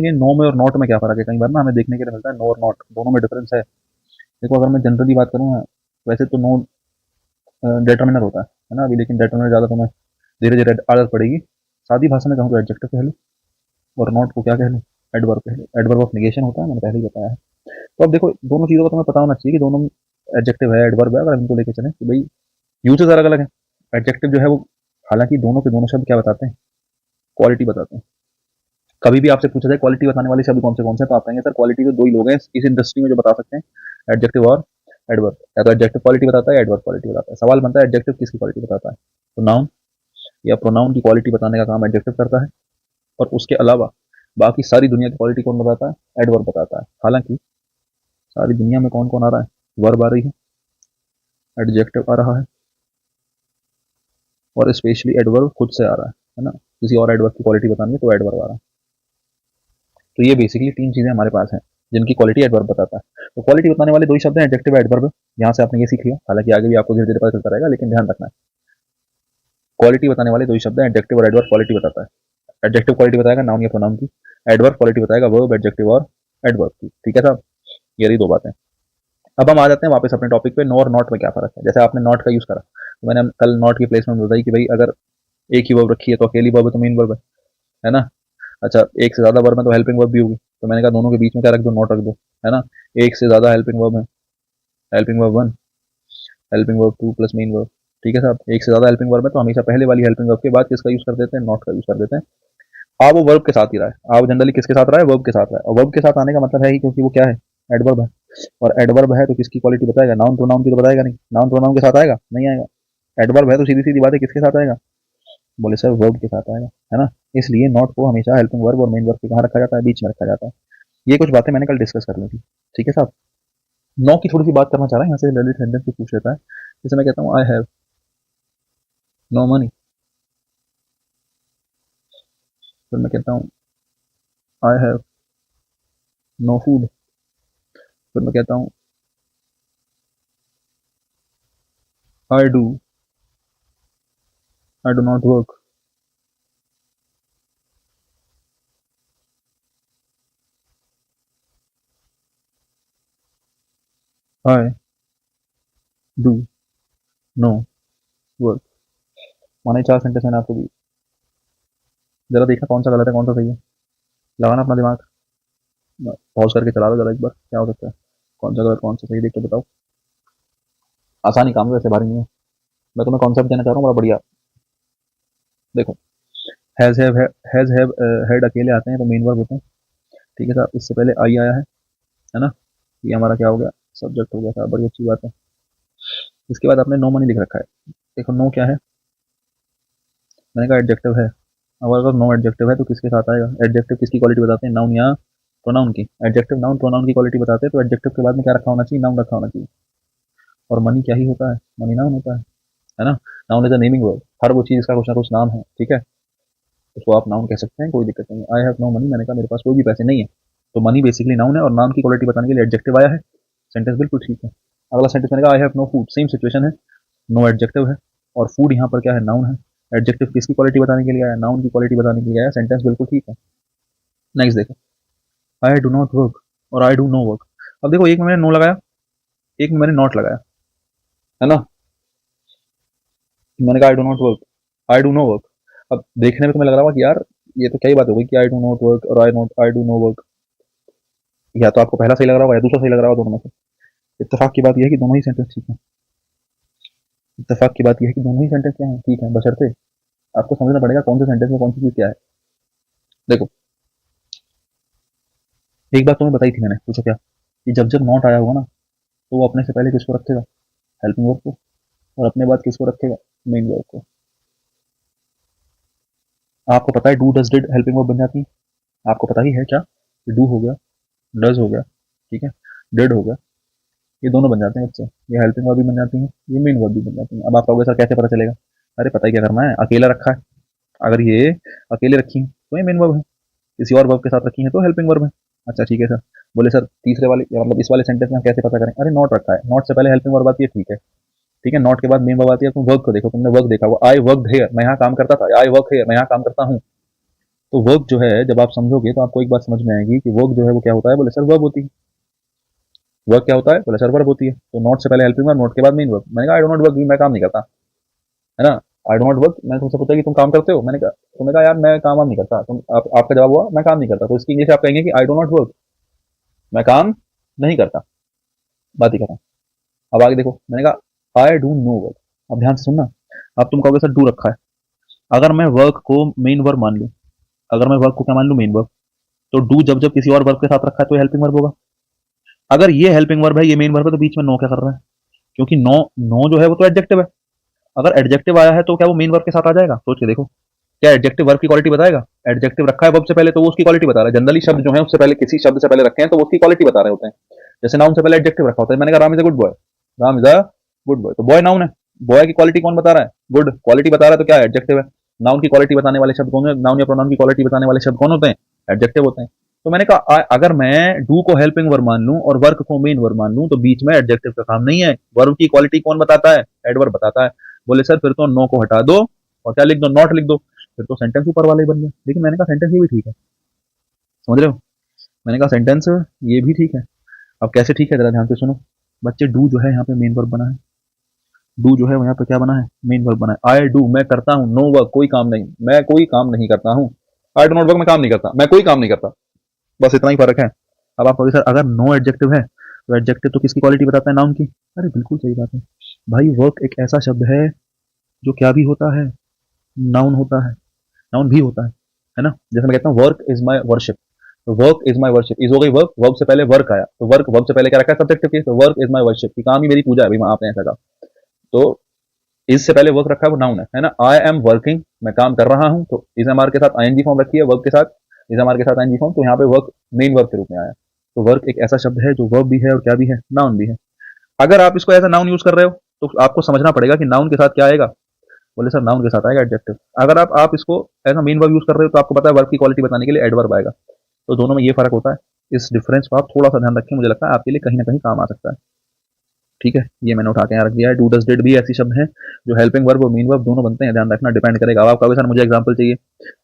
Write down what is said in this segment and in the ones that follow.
ये नो में और नॉट में क्या फ़र्क है? कई बार ना हमें देखने के लिए मिलता है नो और नॉट, दोनों में डिफरेंस है। देखो अगर मैं जनरली बात करूँ ना, वैसे तो नो डिटर्मिनर होता है ना? अभी लेकिन डिटर्मिनर ज़्यादा तुम्हें धीरे-धीरे आदत पड़ेगी। सादी भाषा में कहूँ तो एडजेक्टिव कह लो और नॉट को क्या कह लो? एडवर्ब कह लो। एडवर्ब ऑफ नेगेशन होता है, मैंने पहले ही बताया है। तो अब देखो दोनों चीज़ों का तुम्हें पता होना चाहिए कि दोनों एडजेक्टिव है, एडवर्ब है, अगर हम इनको लेके चलें तो भई यूज़ेज़ अलग-अलग हैं। एडजेक्टिव जो है वो हालाँकि दोनों के दोनों शब्द क्या बताते हैं? क्वालिटी बताते हैं। कभी भी आपसे पूछा जाए क्वालिटी बताने वाले शब्द कौन से हैं, तो आप कहेंगे सर क्वालिटी तो 2 ही लोग हैं इस इंडस्ट्री में जो बता सकते हैं, एडजेक्टिव और एडवर्ब। या तो एडजेक्टिव क्वालिटी बताता है, एडवर्ब क्वालिटी बताता है। सवाल बनता है एडजेक्टिव किसकी क्वालिटी बताता है? तो नाउन या प्रोनाउन की क्वालिटी बताने का काम एडजेक्टिव करता है, और उसके अलावा बाकी सारी दुनिया की क्वालिटी कौन बताता है? एडवर्ब बताता है। हालाँकि सारी दुनिया में कौन-कौन आ रहा है? वर्ब आ रही है, एडजेक्टिव आ रहा है, और स्पेशली एडवर्ब खुद से आ रहा है ना? किसी और एडवर्ब की क्वालिटी बतानी है तो एडवर्ब आ रहा है। तो ये बेसिकली 3 चीज़ें हमारे पास हैं, जिनकी क्वालिटी एडवर्ब बताता है। तो क्वालिटी बताने वाले 2 ही शब्द हैं, एडजेक्टिव और एडवर्ब। यहाँ से आपने ये सीख लिया, हालाँकि आगे भी आपको धीरे-धीरे पता चलता रहेगा, लेकिन ध्यान रखना है, क्वालिटी बताने वाले 2 ही शब्द हैं, एडजेक्टिव और एडवर्ब। क्वालिटी बताता है, एडजेक्टिव क्वालिटी बताएगा नाउन या प्रोनाउन की, एडवर्ब क्वालिटी बताएगा वर्ब, एडजेक्टिव और एडवर्ब की। ठीक है साहब? ये रही 2 बातें। अब हम आ जाते हैं वापस अपने टॉपिक पे, नो और नॉट में क्या फ़र्क है। जैसे आपने नॉट का यूज़ करा, तो मैंने कल नॉट की प्लेसमेंट बताई कि भई अगर एक ही वर्ब रखी है तो अकेली वर्ब है तो मेन वर्ब है ना? अच्छा, एक से ज़्यादा वर्ब है तो हेल्पिंग वर्ब भी होगी। तो मैंने कहा दोनों के बीच में क्या रख दो? नॉट रख दो, है ना? एक से ज़्यादा हेल्पिंग वर्ब है, helping verb 1, helping verb 2 plus main verb. ठीक है साहब? एक से ज़्यादा हेल्पिंग वर्ब है तो हमेशा पहले वाली हेल्पिंग वर्ब के बाद किसका यूज़ कर देते हैं? नॉट का यूज़ कर देते हैं। अब वो वर्ब के साथ ही रहा है। अब जनरली किसके साथ रहा है? वर्ब के साथ रहा है। और वर्ब के साथ आने का मतलब है ही, क्योंकि वो क्या है? एडवर्ब है। और एडवर्ब है तो किसकी क्वालिटी बताएगा? नाउन प्रोनाउन की तो बताएगा नहीं। नाउन प्रोनाउन के साथ आएगा? नहीं आएगा। एडवर्ब है तो सीधी-सीधी बात है, किसके साथ आएगा? बोले सर वर्ब के साथ आएगा, है ना? इसलिए नॉट को हमेशा हेल्पिंग वर्ब और मेन वर्ब के कहाँ रखा जाता है? बीच में रखा जाता है। ये कुछ बातें मैंने कल डिस्कस कर ली थी। ठीक है साहब? नो की थोड़ी-सी बात करना चाह रहा है, यहाँ से ललित सेंटेंस भी पूछ लेता है। जैसे मैं कहता हूँ आई हैव नो मनी, फिर मैं कहता हूँ आई हैव नो फूड, फिर मैं कहता हूँ I do not work, I do no work. माने 4 सेंटेंस मैंने आपको दिए। ज़रा देखना कौन सा गलत है, कौन सा सही है। लगाना अपना दिमाग, पॉज़ करके चला लो ज़रा एक बार, क्या हो सकता है? कौन सा गलत, कौन सा सही, देख के बताओ। आसान ही काम है, वैसे भारी नहीं है। मैं तुम्हें कॉन्सेप्ट देना चाह रहा हूँ बड़ा बढ़िया। देखो, हैज़ हैव हैड अकेले आते हैं तो मेन वर्ब होते हैं। ठीक है साहब? इससे पहले आई आया है ना? ये हमारा क्या हो गया? सब्जेक्ट हो गया साहब, बड़ी अच्छी बात है। इसके बाद आपने नो मनी लिख रखा है। देखो नो क्या है? मैंने कहा एडजेक्टिव है। अब अगर नो एडजेक्टिव है तो किसके साथ आएगा? एडजेक्टिव किसकी क्वालिटी बताते हैं? नाउन या प्रोनाउन की। एडजेक्टिव नाउन प्रोनाउन की क्वालिटी बताते हैं, तो एडजेक्टिव के बाद में क्या रखा होना चाहिए? नाउन रखा होना चाहिए। और मनी क्या ही होता है? मनी नाउन होता है ना? Noun is a naming word, हर वो चीज़ का कुछ ना कुछ नाम है। ठीक है? उसको आप नाउन कह सकते हैं, कोई दिक्कत नहीं है। आई हैव नो मनी, मैंने कहा मेरे पास कोई भी पैसे नहीं है, तो मनी बेसिकली नाउन है, और नाम की क्वालिटी बताने के लिए एडजेक्टिव आया है। सेंटेंस बिल्कुल ठीक है। अगला सेंटेंस मैंने कहा I have no food, same situation है, नो एडजेक्टिव है, और फूड यहाँ पर क्या है? नाउन है। एडजेक्टिव किसकी क्वालिटी बताने के लिए आया? नाउन की क्वालिटी बताने के लिए आया। सेंटेंस बिल्कुल ठीक है। नेक्स्ट देखो, आई डू नॉट वर्क और आई डू नो वर्क। अब देखो, एक में मैंने नो लगाया, एक में मैंने नॉट लगाया, है ना? मैंने कहा I do not work, I do no work. अब देखने में तुम्हें लग रहा होगा कि यार ये तो क्या ही बात हो गई कि आई डू नॉट वर्क और आई डू नो वर्क। या तो आपको पहला सही लग रहा होगा या दूसरा सही लग रहा होगा, दोनों में से। इत्तेफाक की बात यह है कि दोनों ही सेंटेंस ठीक है। इत्तेफाक की बात यह है कि दोनों ही सेंटेंस क्या है? ठीक है, बशर्ते आपको समझना पड़ेगा कौन से सेंटेंस में कौन सी चीज़ क्या है। देखो, एक बात तुम्हें बताई थी मैंने, पूछो क्या? कि जब जब नॉट आया होगा ना, तो वो अपने से पहले किसको रखेगा? हेल्पिंग वर्ब को। और अपने बाद किसको रखेगा? मेन वर्ब को। आपको पता है do does did helping verb बन जाती है? आपको पता ही है क्या? डू हो गया, डज हो गया, ठीक है, डिड हो गया, ये दोनों बन जाते हैं बच्चे। ये हेल्पिंग वर्ब भी बन जाती हैं, ये मेन वर्ब भी बन जाती हैं। अब आप कहोगे सर कैसे पता चलेगा? अरे पता ही क्या करना है, अकेला रखा है, अगर ये अकेले रखी है तो ये मेन वर्ब है, किसी और वर्ब के साथ रखी है तो हेल्पिंग वर्ब है। अच्छा ठीक है सर। बोले सर तीसरे वाले या मतलब इस वाले सेंटेंस में हम कैसे पता करें? अरे नॉट रखा है, नॉट से पहले हेल्पिंग वर्ब आती है, ठीक है। ठीक है, नॉट के बाद मेन वर्ब आती है। तुम वर्क को देखो, तुमने वर्क देखा हुआ, आई वर्क हेयर, मैं यहाँ काम करता था, आई वर्क हेयर, मैं यहाँ काम करता हूँ। तो वर्क जो है जब आप समझोगे तो आपको एक बात समझ में आएगी कि वर्क जो है वो क्या होता है, बोले सर वर्ब होती है। वर्क क्या होता है, बोले सर वर्ब होती है। तो नॉट से पहले हेल्पिंग वर्ब, नॉट के बाद मेन वर्ब। मैंने कहा आई डो नॉट वर्क, मैं काम नहीं करता, है ना। आई डो नॉट वर्क, मैंने तुमसे पूछा कि तुम काम करते हो, मैंने कहा, तुमने कहा यार मैं काम वाम नहीं करता, आपका जवाब हुआ मैं काम नहीं करता। तो इसकी इंग्लिश आप कहेंगे कि आई डो नॉट वर्क, मैं काम नहीं करता, बात ही खत्म। अब आगे देखो, मैंने कहा आई डू नो वर्क। अब ध्यान से सुनना। अब तुम कहोगे सर डू रखा है, अगर मैं वर्क को मेन वर्ब मान लूं, अगर मैं वर्क को क्या मान लूं, मेन वर्ब, तो डू जब जब किसी और वर्ब के साथ रखा है तो हेल्पिंग वर्ब होगा। अगर ये हेल्पिंग वर्ब है, ये मेन वर्ब है, तो बीच में नो क्या कर रहा है, क्योंकि नो, नो जो है वो तो एडजेक्टिव है। अगर एडजेक्टिव आया है तो क्या वो मेन वर्ब के साथ आ जाएगा, सोच के देखो। क्या एडजेक्टिव वर्ब की क्वालिटी बताएगा? एडजेक्टिव रखा है वर्ब से पहले तो वो उसकी क्वालिटी बता रहा है। जनरली शब्द जो है उससे पहले, किसी शब्द से पहले रखे हैं तो वो उसकी क्वालिटी बता रहे होते हैं। जैसे नाउन से पहले एडजेक्टिव रखा होता है, मैंने कहा Ram is a good boy, Ram is a good boy, तो बॉय नाउन है, बॉय की क्वालिटी कौन बता रहा है, गुड क्वालिटी बता रहा है, तो क्या एडजेक्टिव है। नाउन की क्वालिटी बताने वाले शब्द कौन है, नाउन या प्रोनाउन की क्वालिटी बताने वाले शब्द कौन होते हैं, एडजेक्टिव होते हैं। तो मैंने कहा अगर मैं डू को हेल्पिंग वर्ब मान लूं और वर्क को मेन वर्ब मान लूं तो बीच में एडजेक्टिव का काम नहीं है। वर्ब की क्वालिटी कौन बताता है, एडवर्ब बताता है। बोले सर फिर तो नो को हटा दो और क्या लिख दो, नॉट लिख दो, फिर तो सेंटेंस ऊपर वाला ही बन गया। लेकिन मैंने कहा सेंटेंस ये भी ठीक है, समझ रहे हो। मैंने कहा सेंटेंस ये भी ठीक है। अब कैसे ठीक है, जरा ध्यान से सुनो। बच्चे डू जो है यहाँ पे मेन वर्ब बना है, डू जो है यहाँ पे क्या बना है, मेन वर्ब बना है। आई डू मैं करता हूँ, नो वर्क कोई काम नहीं, मैं कोई काम नहीं करता हूँ। आई डू नॉट वर्क मैं काम नहीं करता, मैं कोई काम नहीं करता, बस इतना ही फर्क है। अब आप कहोगे सर अगर नो एडजेक्टिव है तो एडजेक्टिव तो किसकी क्वालिटी बताता है, नाउन की। अरे बिल्कुल सही बात है भाई, वर्क एक ऐसा शब्द है जो क्या भी होता है, नाउन होता है, नाउन भी होता है ना। जैसे मैं कहता हूँ वर्क इज माई वर्शिप, तो work is my worship, is हो गई वर्क, वर्ब से पहले वर्क आया, तो वर्क वर्ब से पहले क्या रखा है, सब्जेक्टिव केस, तो वर्क इज माई वर्शिप की काम ही मेरी पूजा है भाई, आपने ऐसा कहा। तो इससे पहले वर्क रखा है वो नाउन है ना। आई एम वर्किंग मैं काम कर रहा हूँ, तो इज एम आर के साथ आईएनजी फॉर्म रखी है, वर्क के साथ इज एम आर के साथ आईएनजी फॉर्म, तो यहाँ पे वर्क मेन वर्क के रूप में आया। तो वर्क एक ऐसा शब्द है जो वर्ब भी है और क्या भी है, नाउन भी है। अगर आप इसको एज नाउन यूज कर रहे हो तो आपको समझना पड़ेगा कि नाउन के साथ क्या आएगा। बोले सर नाउन के साथ आएगा एडजेक्टिव। अगर आप इसको as a main verb use कर रहे हो तो आपको पता है वर्ब की क्वालिटी बताने के लिए एडवर्ब आएगा। तो दोनों में ये फर्क होता है। इस डिफरेंस को आप थोड़ा सा ध्यान रखें, मुझे लगता है आपके लिए कहीं ना कहीं काम आ सकता है। ठीक है, ये मैंने उठा के यहाँ रख दिया है। डू डज डिड भी ऐसी शब्द हैं जो हेल्पिंग वर्ब और मेन वर्ब दोनों बनते हैं, ध्यान रखना, डिपेंड करेगा। अब आप कहोगे सर मुझे एग्जांपल चाहिए,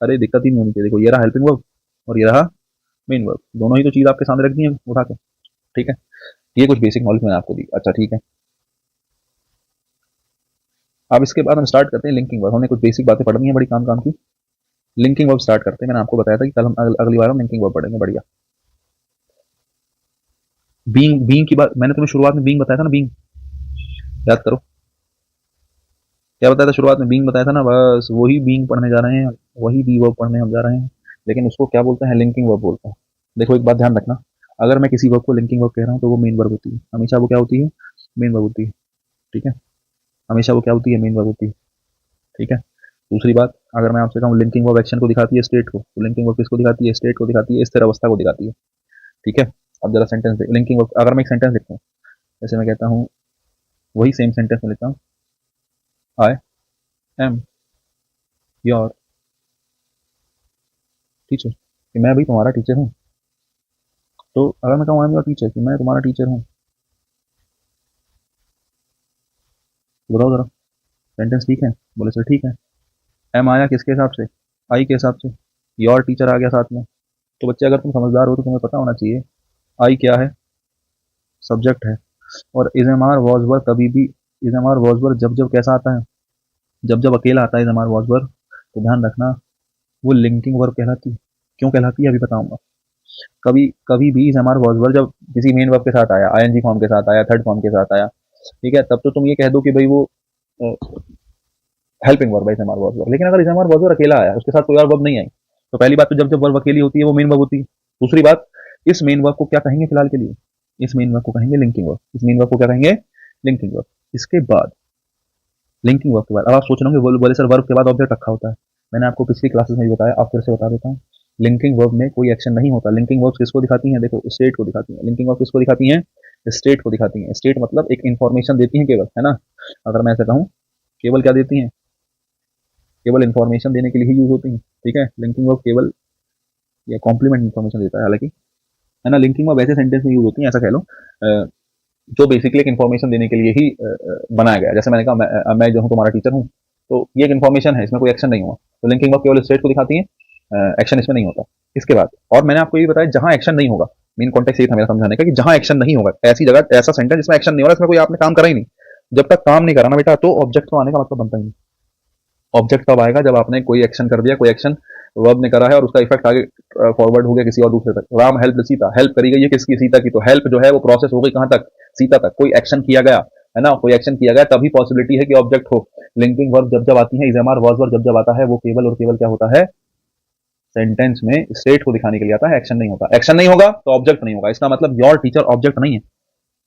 अरे दिक्कत ही नहीं होनी चाहिए। देखो ये रहा हेल्पिंग वर्ब और ये रहा मेन वर्ब, दोनों ही तो चीज आपके सामने रख दी है उठा के। ठीक है, ये कुछ बेसिक नॉलेज मैंने आपको दी। अच्छा ठीक है, अब इसके बाद हम स्टार्ट करते हैं लिंकिंग वर्ब। हमने कुछ बेसिक बातें पढ़नी है बड़ी काम काम की। लिंकिंग वर्ब स्टार्ट करते हैं। मैंने आपको बताया था कि कल हम अगली बार हम लिंकिंग वर्ब पढ़ेंगे। बढ़िया। बीइंग, बीइंग की बात मैंने तुम्हें शुरुआत में बीइंग बताया था ना, बीइंग याद करो, क्या बताया था शुरुआत में, बीइंग बताया था ना, बस वही बीइंग पढ़ने जा रहे हैं, वही बी वर्ब पढ़ने हम जा रहे हैं। लेकिन उसको क्या बोलते हैं, लिंकिंग वर्ब बोलते हैं। देखो एक बात ध्यान रखना, अगर मैं किसी वर्ब को लिंकिंग वर्ब कह रहा हूँ तो वो मेन वर्ब होती है, हमेशा वो क्या होती है, मेन वर्ब होती है। ठीक है, हमेशा वो क्या होती है, मेन वर्ब होती है। ठीक है। दूसरी बात, अगर मैं आपसे कहूँ लिंकिंग वर्ब एक्शन को दिखाती है, स्टेट को, तो लिंकिंग वर्ब किसको दिखाती है, स्टेट को दिखाती है, स्थिर अवस्था को दिखाती है। ठीक है। अब जरा सेंटेंस लिंकिंग वर्ब, अगर मैं एक सेंटेंस लिखता हूँ, जैसे मैं कहता हूँ, वही सेम सेंटेंस में लिखता हूँ, आई एम योर टीचर, कि मैं भी तुम्हारा टीचर हूँ। तो अगर मैं कहूँ आई एम योर टीचर, कि मैं तुम्हारा टीचर हूँ, तो बताओ जरा सेंटेंस ठीक है, बोले सर ठीक है। एम आया किसके हिसाब से, आई के हिसाब से, योर टीचर आ गया साथ में। तो बच्चे अगर तुम समझदार हो तो तुम्हें पता होना चाहिए आई क्या है, सब्जेक्ट है। और is am are was were कभी भी, is am are was were जब जब कैसा आता है, जब जब अकेला आता है is am are was were, तो ध्यान रखना वो लिंकिंग वर्ब कहलाती है। क्यों कहलाती है अभी बताऊंगा। कभी कभी भी is am are was were जब किसी मेन वर्ब के साथ आया, आईएनजी फॉर्म के साथ आया, थर्ड फॉर्म के साथ आया, ठीक है, तब तो तुम ये कह दो कि भाई वो हेल्पिंग वर्ब है is am are was were. लेकिन अगर is am are was were अकेला आया, उसके साथ कोई और वर्ब नहीं आई, तो पहली बात तो जब जब वर्ब अकेली होती है वो मेन वर्ब होती है। दूसरी बात, इस मेन वर्ब को क्या कहेंगे फिलहाल के लिए, इस मेन वर्ब को कहेंगे लिंकिंग वर्ब। इस मेन वर्ब को क्या कहेंगे, लिंकिंग वर्ब। इसके बाद लिंकिंग वर्ब के बाद, अब आप सोच रहे होंगे बोले सर वर्ब के बाद ऑब्जेक्ट रखा होता है। मैंने आपको पिछली क्लासेस में भी बताया, आप फिर से बता देता हूँ। लिंकिंग वर्ब में कोई एक्शन नहीं होता। लिंकिंग वर्ब किसको दिखाती हैं, देखो स्टेट को दिखाती हैं। लिंकिंग वर्ब किसको दिखाती हैं, स्टेट को दिखाती हैं। स्टेट मतलब एक इन्फॉर्मेशन देती है केवल, है ना। अगर मैं ऐसा कहूँ, केवल क्या देती हैं, केवल इन्फॉर्मेशन देने के लिए ही यूज होती हैं। ठीक है, लिंकिंग वर्ब केवल या कॉम्प्लीमेंट इन्फॉर्मेशन देता है हालांकि, है ना। लिंकिंग वर्ब ऐसे सेंटेंस में यूज होती है, ऐसा कह लो, जो बेसिकली एक इन्फॉर्मेशन देने के लिए ही बनाया गया। जैसे मैंने कहा मैं जो हूँ तुम्हारा टीचर हूँ, तो ये एक इन्फॉर्मेशन है, इसमें कोई एक्शन नहीं हुआ। तो लिंकिंग वर्ब केवल स्टेट को दिखाती है, एक्शन इसमें नहीं होता। इसके बाद और मैंने आपको ये बताया जहां एक्शन नहीं होगा, मेन कॉन्टेक्स्ट ये था मेरा समझाने का कि जहां एक्शन नहीं होगा ऐसी जगह ऐसा सेंटेंस जिसमें एक्शन नहीं हो रहा, इसमें कोई आपने काम करा ही नहीं, जब तक काम नहीं करा ना बेटा तो ऑब्जेक्ट तो आने का मतलब बनता ही नहीं। ऑब्जेक्ट कब आएगा? जब आपने कोई एक्शन कर दिया, कोई एक्शन वर्ब ने करा है और उसका इफेक्ट आगे फॉरवर्ड हो गया किसी और दूसरे तक। राम हेल्प सीता, हेल्प करी गई है किसकी? सीता की। तो हेल्प जो है वो प्रोसेस हो गई कहां तक? सीता तक। कोई एक्शन किया गया है ना, कोई एक्शन किया गया तभी पॉसिबिलिटी है कि ऑब्जेक्ट हो। लिंकिंग वर्ब जब जब आती है, इजएमआर वर्ब जब जब आता है, वो केवल और केवल क्या होता है? सेंटेंस में स्टेट को दिखाने के लिए आता है, एक्शन नहीं होता। एक्शन नहीं होगा तो ऑब्जेक्ट नहीं होगा। इसका मतलब योर टीचर ऑब्जेक्ट नहीं है।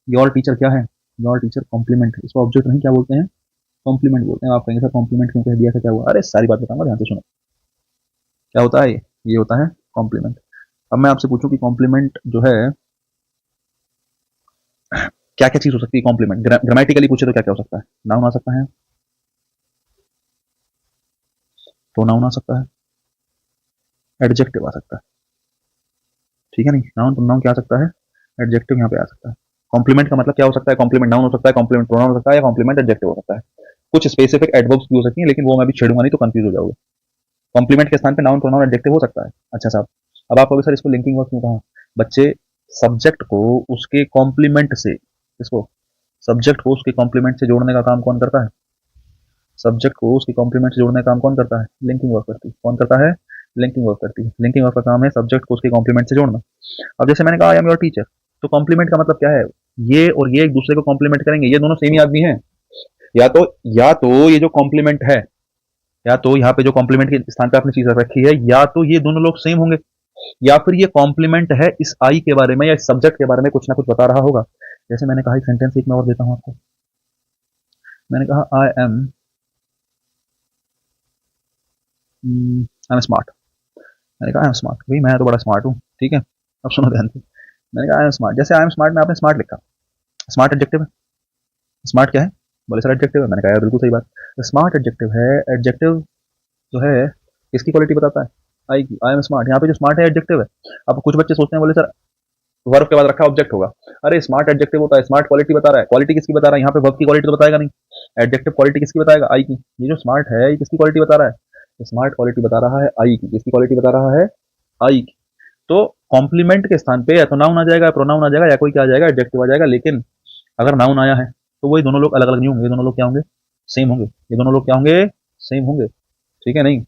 योर टीचर क्या है? योर टीचर कॉम्प्लीमेंट है। इसको ऑब्जेक्ट नहीं क्या बोलते हैं? कॉम्प्लीमेंट बोलते हैं। आप कहेंगे सर कॉम्प्लीमेंट क्यों कह दिया, क्या हुआ? अरे सारी बात बताऊंगा, ध्यान से सुनो। क्या होता है ये होता है कॉम्प्लीमेंट। अब मैं आपसे पूछूं कि कॉम्प्लीमेंट जो है क्या क्या चीज हो सकती है कॉम्प्लीमेंट? ग्रामेटिकली पूछे तो क्या क्या हो सकता है? नाउन आ सकता है, प्रोनाउन आ सकता है, एडजेक्टिव आ सकता है। ठीक है नहीं, नाउन प्रोनाउन क्या आ सकता है? एडजेक्टिव यहाँ पे आ सकता है। कॉम्प्लीमेंट का मतलब क्या हो सकता है? कॉम्प्लीमेंट नाउन हो सकता है, कॉम्प्लीमेंट प्रोनाउन हो सकता है, या कॉम्प्लीमेंट एडजेक्टिव हो सकता है। कुछ स्पेसिफिक एडवर्ब्स भी हो सकती हैं, लेकिन वो मैं भी छेड़ूंगा नहीं तो कंफ्यूज हो जाओगे। कॉम्प्लीमेंट के स्थान पे नाउन प्रोनाउन एडजेक्टिव हो सकता है। अच्छा साहब, अब आप कहोगे सर इसको लिंकिंग वर्ब क्यों कहा? बच्चे, सब्जेक्ट को उसके कॉम्प्लीमेंट से, इसको सब्जेक्ट को उसके कॉम्प्लीमेंट से जोड़ने का काम कौन करता है? सब्जेक्ट को उसके कॉम्प्लीमेंट से जोड़ने का काम कौन करता है? लिंकिंग वर्ब करती है। कौन करता है? लिंकिंग वर्ब करती है। लिंकिंग वर्ब का काम है सब्जेक्ट को उसके कॉम्प्लीमेंट से जोड़ना। अब जैसे मैंने कहा आई एम योर टीचर, तो कॉम्प्लीमेंट का मतलब क्या है? ये और ये एक दूसरे को कॉम्प्लीमेंट करेंगे, ये दोनों सेम ही आदमी हैं। या तो ये जो कॉम्प्लीमेंट है, या तो यहाँ पे जो कॉम्प्लीमेंट के स्थान पे आपने चीज रख रखी है, या तो ये दोनों लोग सेम होंगे, या फिर ये कॉम्प्लीमेंट है इस आई के बारे में या इस सब्जेक्ट के बारे में कुछ ना कुछ बता रहा होगा। जैसे मैंने कहा एक सेंटेंस एक मैं और देता हूं आपको। मैंने कहा आई एम स्मार्ट। मैंने कहा आई एम स्मार्ट, भाई मैं तो बड़ा स्मार्ट हूँ, ठीक है। अब सुनो ध्यान से, मैंने कहा आई एम स्मार्ट। जैसे आई एम स्मार्ट में आपने स्मार्ट लिखा, स्मार्ट एडजेक्टिव है। स्मार्ट क्या है? बोले सर एडजेक्टिव है। मैंने कहा यार बिल्कुल सही बात, स्मार्ट एडजेक्टिव है। एडजेक्टिव जो है किसकी क्वालिटी बताता है? आई की। आई एम स्मार्ट, यहाँ पे जो स्मार्ट है एडजेक्टिव है। अब कुछ बच्चे सोचते हैं बोले सर वर्ब के बाद रखा ऑब्जेक्ट होगा। अरे स्मार्ट एडजेक्टिव होता है, स्मार्ट क्वालिटी बता रहा है। क्वालिटी किसकी बता रहा है? यहाँ पे वर्ब की क्वालिटी तो बताएगा नहीं। एडजेक्टिव क्वालिटी किसकी बताएगा? आई की। ये जो स्मार्ट है ये किसकी क्वालिटी बता रहा है? स्मार्ट क्वालिटी बता रहा है आई की। किसकी क्वालिटी बता रहा है? आई की। तो कॉम्प्लीमेंट के स्थान पे या तो नाउन आ जाएगा, या प्रोनाउन आ जाएगा, या कोई क्या आ जाएगा? एडजेक्टिव आ जाएगा। लेकिन अगर नाउन आया है तो वही दोनों लोग अलग अलग नहीं होंगे, ये दोनों लोग क्या होंगे? सेम होंगे। ये दोनों लोग क्या होंगे? सेम होंगे। ठीक है नहीं?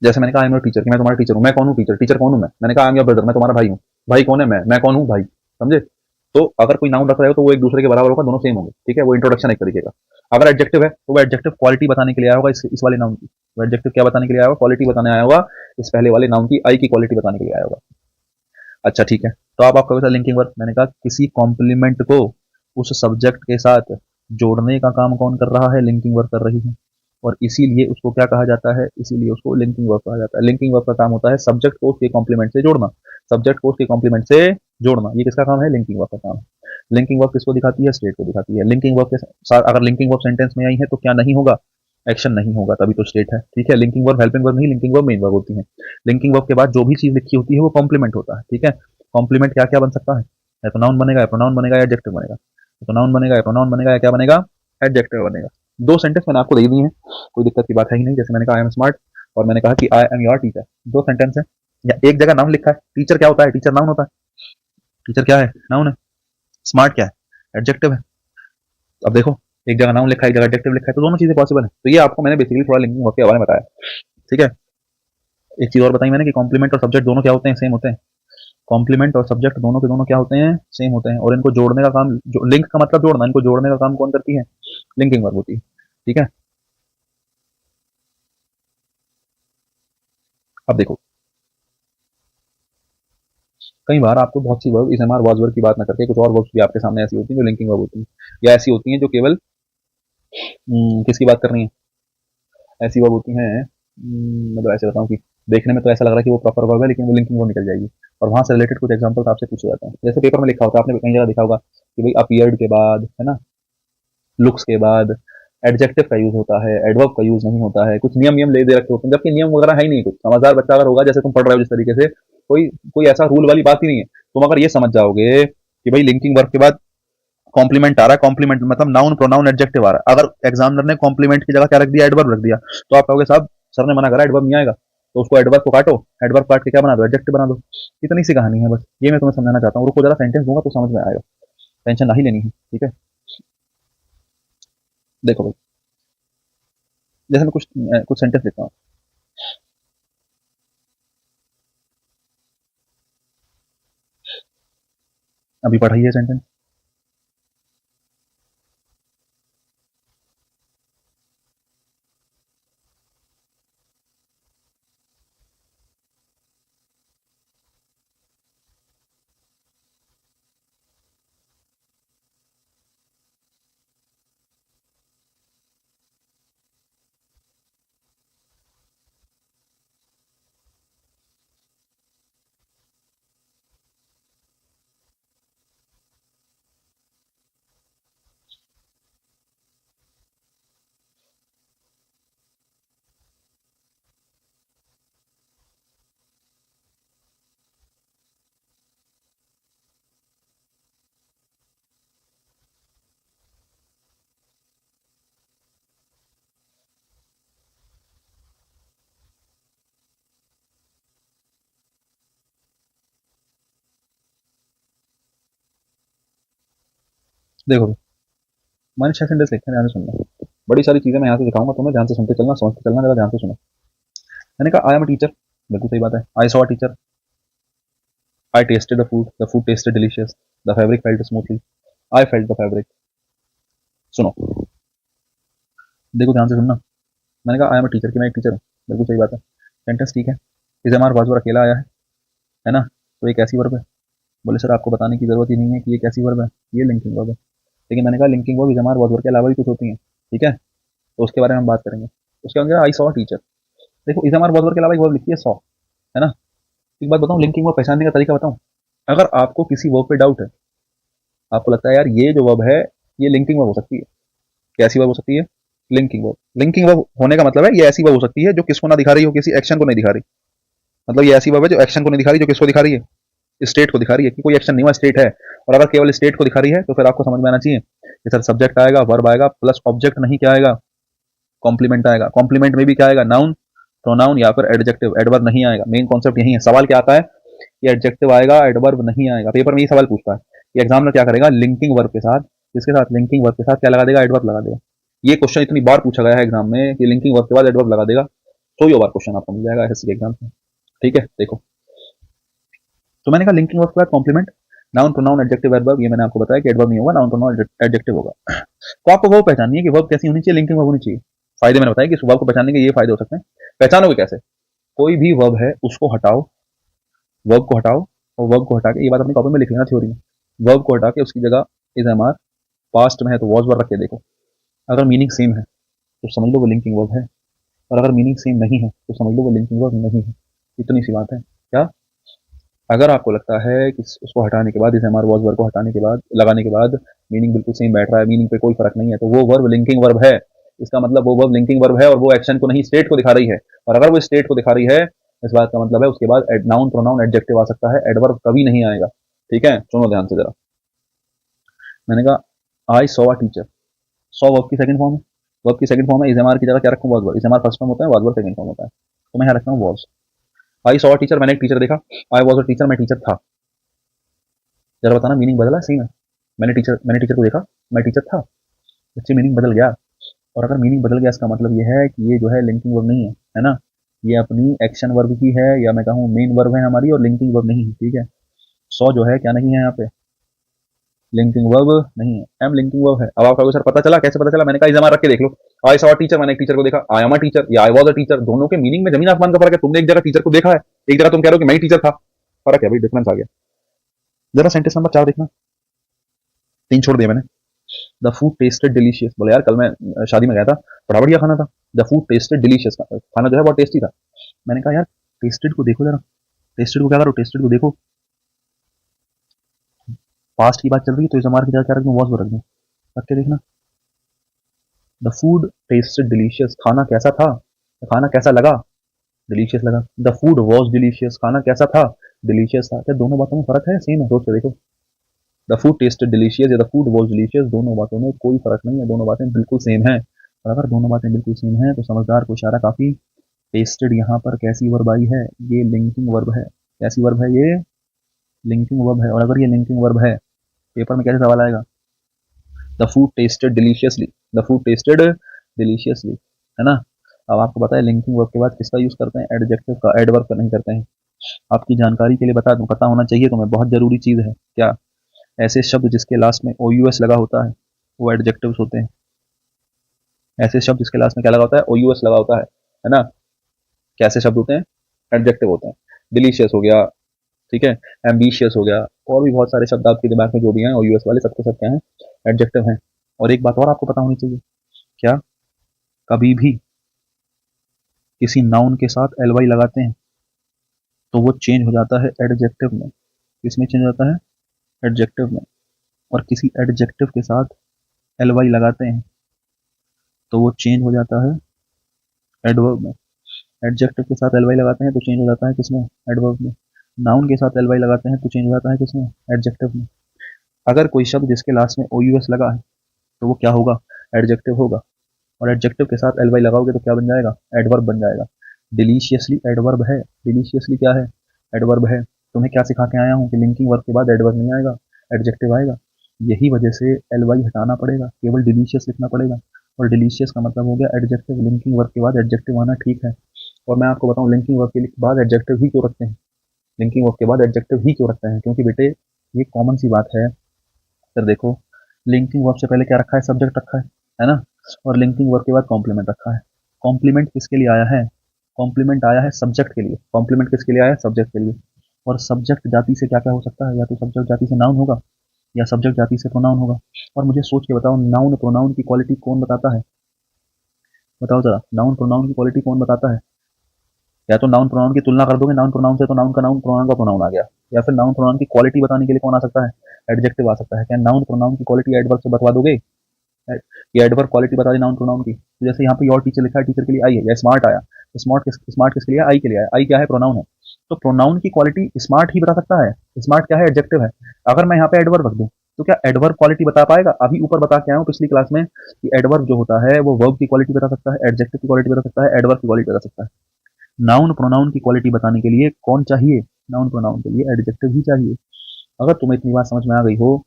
जैसे मैंने कहा आई एम योर टीचर, कि मैं तुम्हारा टीचर हूँ। मैं कौन हूँ? टीचर। टीचर कौन हूँ मैं? मैंने कहा आई एम योर ब्रदर, मैं तुम्हारा भाई हूँ। भाई कौन है? मैं कौन हूँ? भाई। समझे? तो अगर कोई नाउन रख रहे हो तो वो एक दूसरे के बराबर होगा, दोनों सेम होंगे। ठीक है, वो इंट्रोडक्शन एक तरीके का। अगर एडजेक्टिव है तो वो एडजेक्टिव क्वालिटी बताने के लिए आया होगा इस वाले नाउन की। वो एडजेक्टिव क्या बताने के लिए आया होगा? क्वालिटी बताने आया होगा। इस पहले वाले नाउन की आई की क्वालिटी बताने के लिए आया होगा। अच्छा ठीक है, तो आप कहोगे सर लिंकिंग वर्ब। मैंने कहा किसी कॉम्प्लीमेंट को उस सब्जेक्ट के साथ जोड़ने का काम कौन कर रहा है? लिंकिंग वर्ब कर रही है। और इसीलिए उसको क्या कहा जाता है? इसीलिए उसको लिंकिंग वर्ब कहा जाता है। लिंकिंग वर्ब का काम होता है सब्जेक्ट को उसके कॉम्प्लीमेंट से जोड़ना। सब्जेक्ट को उसके कॉम्प्लीमेंट से जोड़ना, ये किसका काम है? लिंकिंग वर्ब का काम है। लिंकिंग वर्ब किसको दिखाती है? स्टेट को दिखाती है। लिंकिंग वर्ब के साथ अगर लिंकिंग वर्ब सेंटेंस में आई है तो क्या नहीं होगा? एक्शन नहीं होगा, तभी तो स्टेट है। ठीक है, लिंकिंग वर्ब हेल्पिंग वर्ब नहीं, लिंकिंग वर्ब मेन वर्ब होती है। लिंकिंग वर्ब के बाद जो भी चीज लिखी होती है वो कॉम्प्लीमेंट होता है। ठीक है, कॉम्प्लीमेंट क्या क्या बन सकता है? या तो नाउन बनेगा, या प्रोनाउन बनेगा, या एडजेक्टिव बनेगा। या तो नाउन बनेगा, या प्रोनाउन बनेगा, या क्या बनेगा? एडजेक्टिव बनेगा। दो सेंटेंस मैंने आपको दे दी है, कोई दिक्कत की बात है ही नहीं। जैसे मैंने कहा आई एम स्मार्ट, और मैंने कहा कि आई एम योर टीचर। दो सेंटेंस है, या एक जगह नाउन लिखा है। टीचर क्या होता है? टीचर नाउन होता है। टीचर क्या है? नाउन है। स्मार्ट क्या है? एडजेक्टिव है। अब देखो, एक जगह नाउन लिखा है, एक जगह एडजेक्टिव लिखा है, तो दोनों चीजें पॉसिबल है। तो ये आपको मैंने बेसिकली थोड़ा लिंकिंग वर्ब के बारे में बताया। ठीक है, एक चीज और बताई मैंने कि कॉम्प्लीमेंट और सब्जेक्ट दोनों क्या होते हैं? सेम होते हैं। कॉम्प्लीमेंट और सब्जेक्ट दोनों के दोनों क्या होते हैं? सेम होते हैं। और इनको जोड़ने का काम, जो लिंक का मतलब जोड़ना, इनको जोड़ने का काम कौन करती है? लिंकिंग वर्ब होती है। ठीक है, अब देखो, कई बार आपको बहुत सी वर्ब, इस एमआर वाज वर्ब की बात ना करके कुछ और वर्ब्स भी आपके सामने ऐसी होती हैं जो लिंकिंग वर्ब होती हैं, या ऐसी होती हैं जो केवल किसकी बात करनी है? ऐसी वर्ब होती हैं, मतलब ऐसे बताऊं कि देखने में तो ऐसा लग रहा है कि वो प्रॉपर वर्ब है, लेकिन वो लिंकिंग वर्ब निकल जाएगी। और वहां से रिलेटेड कुछ एग्जांपल्स आपसे पूछे जाते हैं। जैसे पेपर में लिखा होता है, आपने कई जगह देखा होगा कि भाई अपीयर्ड के बाद, है ना, लुक्स के बाद एडजेक्टिव का यूज होता है, एडवर्ब का यूज नहीं होता है। कुछ नियम नियम ले दे रखे होते हैं, जबकि नियम वगैरह है ही नहीं। कुछ समझदार बच्चा अगर होगा, जैसे तुम पढ़ रहे हो जिस तरीके से, कोई कोई ऐसा रूल वाली बात ही नहीं है। तुम अगर ये समझ जाओगे कि भाई लिंकिंग वर्ब के बाद कॉम्प्लीमेंट आ रहा है, कॉम्प्लीमेंट मतलब नाउन प्रोनाउन एडजेक्टिव आ रहा है। अगर एग्जामिनर ने कॉम्प्लीमेंट की जगह क्या रख दिया, एडवर्ब रख दिया, तो आप कहोगे साहब सर ने मना करा एडवर्ब नहीं आएगा, तो उसको एडवर्ब को काटो, एडवर्ब काट के क्या बना दो, एडजेक्टिव बना दो। इतनी सी कहानी है, बस ये मैं तुम्हें समझाना चाहता हूँ। रुको जरा सेंटेंस दूंगा तो समझ में आएगा, टेंशन नहीं लेनी है, ठीक है। देखो भाई, जैसे मैं कुछ सेंटेंस लिखता हूँ। अभी पढ़ाइए सेंटेंस। देखो भाई, मैंने 6 सेंटेंस लिखे हैं, ध्यान से सुनना। बड़ी सारी चीजें मैं यहाँ से दिखाऊंगा तुम्हें, ध्यान से सुनते चलना, समझते चलना, जरा ध्यान से सुनो। मैंने कहा आई एम अ टीचर, बिल्कुल सही बात है। आई saw a teacher, I tasted the food tested delicious, the fabric felt smoothly, I felt the fabric. सुनो, देखो ध्यान से सुनना। मैंने कहा आई एम अ टीचर, कि मैं एक टीचर हूँ, बिल्कुल सही बात है, सेंटेंस ठीक है। इसे हमारे पास अकेला आया है ना, तो एक ऐसी वर्ब है। बोले सर आपको बताने की जरूरत ही नहीं है कि ये कैसी वर्ब है, ये लिंकिंग वर्ब है। लेकिन मैंने कहा लिंकिंग वर्ब इजमार वर्ब के अलावा भी कुछ होती हैं, ठीक है, तो उसके बारे में हम बात करेंगे। उसके अंदर आई सॉ टीचर, देखो इजमार वर्ब के अलावा एक वर्ब लिखी है सॉ, है ना। एक बात बताऊं, लिंकिंग वर्ब पहचानने का तरीका बताऊं। अगर आपको किसी वर्ब पे डाउट है, आपको लगता है यार ये जो वर्ब है ये लिंकिंग वर्ब हो सकती है, कैसी वर्ब हो सकती है, लिंकिंग वर्ब। लिंकिंग वर्ब होने का मतलब है ये ऐसी वर्ब हो सकती है जो किसको ना दिखा रही हो, किसी एक्शन को नहीं दिखा रही। मतलब ये ऐसी वर्ब है जो एक्शन को नहीं दिखा रही, जो किसको दिखा रही है, स्टेट को दिखा रही है, कि कोई एक्शन नहीं हुआ, स्टेट है। और अगर केवल स्टेट को दिखा रही है तो फिर आपको समझ में आना चाहिए कि सर सब्जेक्ट आएगा, वर्ब आएगा, प्लस ऑब्जेक्ट नहीं क्या आएगा, कॉम्प्लीमेंट आएगा। कॉम्प्लीमेंट में भी क्या आएगा, नाउन प्रोनाउन या फिर एडजेक्टिव, एडवर्ब नहीं आएगा। मेन कॉन्सेप्ट यही है। सवाल क्या आता है कि एडजेक्टिव आएगा, एडवर्ब नहीं आएगा। पेपर में ये सवाल पूछता है कि एग्जामिनर क्या करेगा, लिंकिंग वर्ब के साथ, इसके साथ लिंकिंग वर्ब के साथ क्या लगा देगा, एडवर्ब लगा देगा। ये क्वेश्चन इतनी बार पूछा गया है एग्जाम में कि लिंकिंग वर्ब के बाद एडवर्ब लगा देगा, तो ये बार क्वेश्चन आपको मिल जाएगा एसएससी के एग्जाम में, ठीक है। देखो, तो मैंने कहा लिंकिंग वर्ब के बाद complement, noun pronoun adjective adverb, ये मैंने आपको बताया कि एडवर्ब नहीं होगा, नाउन प्रोनाउन एडजेक्टिव होगा। तो आपको वो पहचानिए कि वर्ब कैसी होनी चाहिए, लिंकिंग वर्ब होनी चाहिए। फायदे मैंने बताया कि वर्ब को पहचानने के ये फायदे हो सकते हैं। पहचानोगे कैसे, कोई भी वर्ब है उसको हटाओ, वर्ब को हटाओ, और वर्ब को हटा के, ये बात अपनी कॉपी में लिख लेना थ्योरी में, वर्ब को हटा के उसकी जगह इज एम आर, पास्ट में है तो वॉज वर्ब रख के देखो। अगर मीनिंग सेम है तो समझ लो वो लिंकिंग वर्ब है, और अगर मीनिंग सेम नहीं है तो समझ लो वो लिंकिंग वर्ब नहीं है। इतनी सी बात है। क्या, अगर आपको लगता है कि उसको हटाने के बाद, इस एम आर वॉज वर्ब को हटाने के बाद, लगाने के बाद मीनिंग बिल्कुल सेम बैठ रहा है, मीनिंग पे कोई फर्क नहीं है, तो वो वर्ब लिंकिंग वर्ब है। इसका मतलब वो वर्ब लिंकिंग वर्ब है और वो एक्शन को नहीं स्टेट को दिखा रही है। और अगर वो स्टेट को दिखा रही है, इस बात का मतलब है उसके बाद नाउन प्रोनाउन एडजेक्टिव आ सकता है, एडवर्ब कभी नहीं आएगा, ठीक है। सुनो ध्यान से जरा। मैंने कहा I saw a teacher, saw verb की सेकंड फॉर्म है, वर्ब की सेकंड फॉर्म है, इज एम आर की जगह क्या रखूँ, was verb. Is am are first form होता है, वॉज वर्ब सेकंड फॉर्म होता है, तो मैं यहाँ रखता हूँ was. I saw a teacher, मैंने एक टीचर देखा। आई वॉज अ टीचर, मैं टीचर था। जरा बताना मीनिंग बदला सही में। मैंने टीचर को देखा, मैं टीचर था, बच्चे मीनिंग बदल गया। और अगर मीनिंग बदल गया इसका मतलब ये है कि ये जो है लिंकिंग वर्ब नहीं है ना, ये अपनी एक्शन वर्ब की है, या मैं कहूँ मेन वर्ब है हमारी, और लिंकिंग वर्ब नहीं है, ठीक है। सो जो है क्या नहीं है यहाँ पे, लिंकिंग वर्ब नहीं है, एम लिंकिंग वर्ब है। अब आप कहोगे सर पता चला, कैसे पता चला, मैंने कहा इजमा रख के देख लो। आई सॉ टीचर, मैंने एक टीचर को देखा, आई एम अ टीचर या आई वाज अ टीचर, दोनों के मीनिंग में जमीन आसमान का फर्क है। तुमने एक जगह टीचर को देखा है, एक जगह तुम कह रहे हो कि मैं ही टीचर था, फर्क है भाई, डिफरेंस आ गया। जरा सेंटेंस नंबर 4 देखना, 3 छोड़ दिया मैंने। द फूड टेस्टेड डिलीशियस, बोले यार कल मैं शादी में गया था, बड़ा बढ़िया खाना था। द फूड टेस्टेड डिलीशियस, खाना जो है बहुत टेस्टी था। मैंने कहा यार टेस्टेड को देखो जरा, टेस्टेड को क्या करो, टेस्टेड को देखो, पास्ट की बात चल रही है तो इस हमारे की जगह क्या रख दूं, वॉज रख दूं, रख के देखना। द फूड टेस्टेड डिलीशियस, खाना कैसा था, खाना कैसा लगा, डिलीशियस लगा। द फूड वॉज डिलीशियस, खाना कैसा था, डिलीशियस था। क्या दोनों बातों में फर्क है, सेम है, सोच के देखो। द फूड टेस्टेड डिलीशियस या द फूड वॉज डिलीशियस, दोनों बातों में कोई फर्क नहीं है, दोनों बातें बिल्कुल सेम है। और अगर दोनों बातें बिल्कुल सेम है तो समझदार को इशारा काफी। टेस्टेड यहाँ पर कैसी वर्ब आई है, ये लिंकिंग वर्ब है। कैसी वर्ब है ये, लिंकिंग वर्ब है। और अगर ये लिंकिंग वर्ब है, पेपर में कैसे सवाल आएगा, the food tasted deliciously, the food tasted deliciously, है ना। अब आपको पता है लिंकिंग वर्ब के बाद किसका यूज करते हैं, एडजेक्टिव का, एडवर्ब का नहीं करते हैं। आपकी जानकारी के लिए बता दूं, पता होना चाहिए तुम्हें, बहुत जरूरी चीज है। क्या, ऐसे शब्द जिसके लास्ट में ओ यू एस लगा होता है वो एडजेक्टिव्स होते हैं। ऐसे शब्द जिसके लास्ट में क्या लगा होता है, ओ यू एस लगा होता है ना। कैसे शब्द होते हैं, एडजेक्टिव होते हैं। डिलीशियस हो गया, ठीक है, एम्बिशियस हो गया, और भी बहुत सारे शब्द आपके दिमाग में जो भी हैं ओ यू एस वाले, सबके सब क्या हैं, एडजेक्टिव हैं। और एक बात और आपको पता होनी चाहिए, क्या, कभी भी किसी नाउन के साथ एल वाई लगाते हैं तो वो चेंज हो जाता है एडजेक्टिव में। किसमें चेंज हो जाता है, एडजेक्टिव में। और किसी एडजेक्टिव के साथ एल वाई लगाते हैं तो वो चेंज हो जाता है एडवर्ब में। एडजेक्टिव के साथ एल वाई लगाते हैं तो चेंज हो जाता है किसमें, एडवर्ब में। नाउन के साथ एल वाई लगाते हैं तो चेंज हो जाता है किसमें, एडजेक्टिव में। अगर कोई शब्द जिसके लास्ट में ओ यू एस लगा है तो वो क्या होगा, एडजेक्टिव होगा। और एडजेक्टिव के साथ एल वाई लगाओगे तो क्या बन जाएगा, एडवर्ब बन जाएगा। डिलीशियसली एडवर्ब है, डिलीशियसली क्या है, एडवर्ब है। तुम्हें क्या सिखा के आया हूँ कि लिंकिंग वर्ब के बाद एडवर्ब नहीं आएगा, एडजेक्टिव आएगा। यही वजह से एल वाई हटाना पड़ेगा, केवल डिलीशियस लिखना पड़ेगा। और डिलीशियस का मतलब हो गया एडजेक्टिव, लिंकिंग वर्ब के बाद एडजेक्टिव आना ठीक है। और मैं आपको बताऊं लिंकिंग वर्ब के बाद एडजेक्टिव ही क्यों रखते हैं, लिंकिंग वर्ब के बाद एडजेक्टिव ही क्यों रखते हैं, क्योंकि बेटे ये कॉमन सी बात है। फिर देखो, लिंकिंग वर्ब से पहले क्या रखा है, सब्जेक्ट रखा है ना। और लिंकिंग वर्ब के बाद कॉम्प्लीमेंट रखा है। कॉम्प्लीमेंट किसके लिए आया है, कॉम्प्लीमेंट आया है सब्जेक्ट के लिए। कॉम्प्लीमेंट किसके लिए आया है, सब्जेक्ट के लिए। और सब्जेक्ट जाति से क्या क्या हो सकता है, या तो सब्जेक्ट जाति से नाउन होगा या सब्जेक्ट जाति से प्रोनाउन होगा। और मुझे सोच के बताओ, नाउन प्रोनाउन की क्वालिटी कौन बताता है, बताओ जरा, नाउन प्रोनाउन की क्वालिटी कौन बताता है। या तो नाउन प्रोनाउन की तुलना कर दोगे नाउन प्रोनाउन से तो नाउन का नाउन, प्रोनाउन का प्रोनाउन आ गया। या फिर नाउन प्रोनाउन की क्वालिटी बताने के लिए कौन आ सकता है, एडजेक्टिव आ सकता है। क्या नाउन प्रोनाउन की क्वालिटी एडवर्ब से बतवा दोगे, ये एडवर्ब क्वालिटी बता दी नाउन प्रोनाउन की। तो जैसे यहाँ पे योर टीचर लिखा है, टीचर के लिए आई है, या स्मार्ट आया, स्मार्ट किसके लिए, आई के लिए आया। आई क्या है, प्रोनाउन है। तो प्रोनाउन की क्वालिटी स्मार्ट ही बता सकता है। स्मार्ट क्या है, एडजेक्टिव है। अगर मैं यहाँ पे एडवर्ब रख दूं तो क्या एडवर्ब क्वालिटी बता पाएगा, अभी ऊपर बता के आया हूँ पिछली क्लास में कि एडवर्ब जो होता है वो वर्ब की क्वालिटी बता सकता है, एडजेक्टिव की क्वालिटी बता सकता है, एडवर्ब की क्वालिटी बता सकता है। नाउन प्रोनाउन की क्वालिटी बताने के लिए कौन चाहिए, नाउन प्रोनाउन के लिए एडजेक्टिव ही चाहिए। अगर तुम्हें इतनी बात समझ में आ गई हो,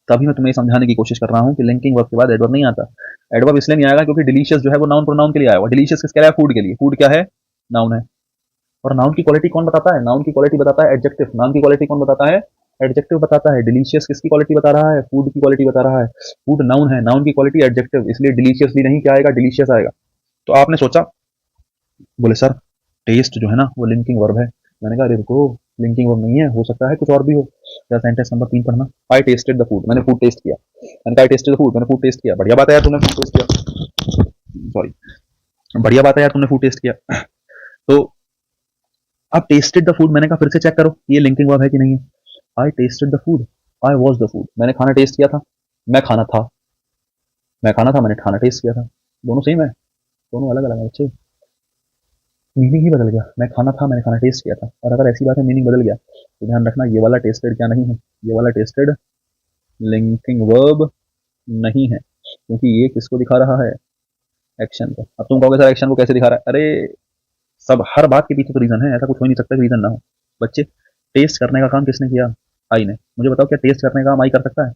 तभी मैं तुम्हें समझाने की कोशिश कर रहा हूँ कि लिंकिंग वर्ब के बाद एडवर्ब नहीं आता। एडवर्ब इसलिए नहीं आएगा क्योंकि डिलीशियस जो है वो नाउन प्रोनाउन के लिए आया हुआ। डिलीशियस किसके लिए आया, फूड के लिए। फूड क्या है, नाउन है। और नाउन की क्वालिटी कौन बताता है, नाउन की क्वालिटी बताता है एडजेक्टिव। नाउन की क्वालिटी कौन बताता है, एडजेक्टिव बताता है। डिलीशियस किसकी क्वालिटी बता रहा है, फूड की क्वालिटी बता रहा है। फूड नाउन है, नाउन की क्वालिटी एडजेक्टिव, इसलिए डिलीशियसली नहीं क्या आएगा, डिलीशियस आएगा। तो आपने सोचा, बोले सर टेस्ट जो है ना वो लिंकिंग वर्ब है। मैंने कहा अरे रुको, लिंकिंग वर्ब नहीं है, हो सकता है कुछ और भी हो। या सेंटेंस नंबर 3 पढ़ना, आई टेस्टेड द फूड, मैंने फूड टेस्ट किया। मैंने कहा आई टेस्टेड द फूड, मैंने फूड टेस्ट किया। बढ़िया बात है यार, तुमने फूड टेस्ट किया, सॉरी, बढ़िया बात है यार, तुमने फूड टेस्ट किया। तो अब टेस्टेड द फूड, मैंने कहा फिर से चेक करो ये लिंकिंग वर्ब है कि नहीं है। I tasted the food, I was the food, मैंने खाना टेस्ट किया था, मैं खाना था, मैं खाना था, मैंने खाना टेस्ट किया था। दोनों सेम है, दोनों अलग अलग है बच्चे, मीनिंग ही बदल गया। मैं खाना था, मैंने खाना टेस्ट किया था। और अगर ऐसी बात है मीनिंग बदल गया तो ध्यान रखना ये वाला टेस्टेड क्या नहीं है, ये वाला टेस्टेड लिंकिंग वर्ब नहीं है, क्योंकि ये किसको दिखा रहा है, एक्शन को। अब तुम कहोगे सर एक्शन को कैसे दिखा रहा है, अरे सब हर बात के पीछे तो रीजन है, ऐसा कुछ हो ही नहीं सकता कि रीजन ना हो। बच्चे, टेस्ट करने का काम किसने किया, आई ने। मुझे बताओ क्या टेस्ट करने का काम आई कर सकता है,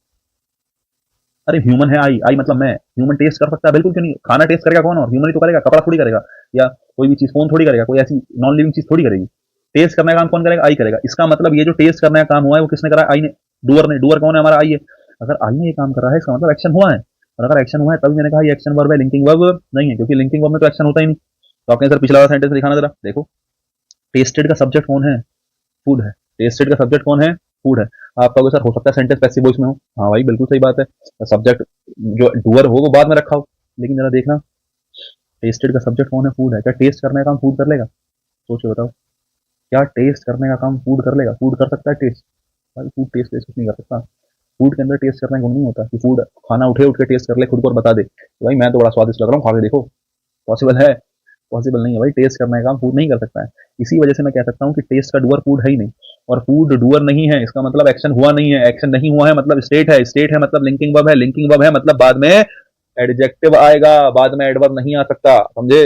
अरे ह्यूमन है आई, आई मतलब मैं, ह्यूमन टेस्ट कर सकता है, बिल्कुल क्यों नहीं। खाना टेस्ट करेगा कौन, और ह्यूमन ही तो करेगा, कपड़ा थोड़ी करेगा, या कोई भी चीज, फोन थोड़ी करेगा, कोई ऐसी नॉन लिविंग चीज थोड़ी करेगी। टेस्ट करने का काम कौन करेगा, आई करेगा। इसका मतलब ये जो टेस्ट करने का काम हुआ है वो किसने करा, आई ने, डूअर ने। डूअर कौन है, हमारा आई है। अगर आई ने ये काम करा है इसका मतलब एक्शन हुआ है। और अगर एक्शन हुआ है तभी मैंने कहा ये एक्शन वर्ब है, लिंकिंग वर्ब नहीं है, क्योंकि लिंकिंग वर्ब में तो एक्शन होता ही नहीं। तो आपने सर पिछला वाला सेंटेंस दिखाना जरा, देखो टेस्टेड का सब्जेक्ट कौन है, फूड है। टेस्टेड का सब्जेक्ट कौन है, फूड है। आप कहोगे सर हो सकता है सेंटेंस पैसिव वॉइस में हो, हाँ भाई बिल्कुल सही बात है, सब्जेक्ट जो डूअर हो वो बाद में रखा हो। लेकिन जरा देखना, टेस्टेड का सब्जेक्ट कौन है, फूड है। क्या टेस्ट करने का काम फूड कर लेगा, सोच के बताओ, क्या टेस्ट करने का काम फूड कर लेगा, फूड कर सकता है टेस्ट, भाई फूड टेस्ट टेस्ट कुछ नहीं कर सकता। फूड के अंदर टेस्ट करने का गुण नहीं होता कि फूड खाना उठे उठ के टेस्ट कर ले खुद को और बता दे कि भाई मैं तो बड़ा स्वादिष्ट लग रहा हूँ, खा के देखो। पॉसिबल है, पॉसिबल नहीं है भाई, टेस्ट करने का काम फूड नहीं कर सकता है। इसी वजह से मैं कह सकता हूँ कि टेस्ट का डूअर फूड है ही नहीं। और फूड डूअर नहीं है, इसका मतलब एक्शन हुआ नहीं है, एक्शन नहीं हुआ है मतलब स्टेट है, स्टेट है मतलब लिंकिंग वर्ब है, लिंकिंग वर्ब है मतलब बाद में एडजेक्टिव आएगा, बाद में एडवर्ब नहीं आ सकता, समझे।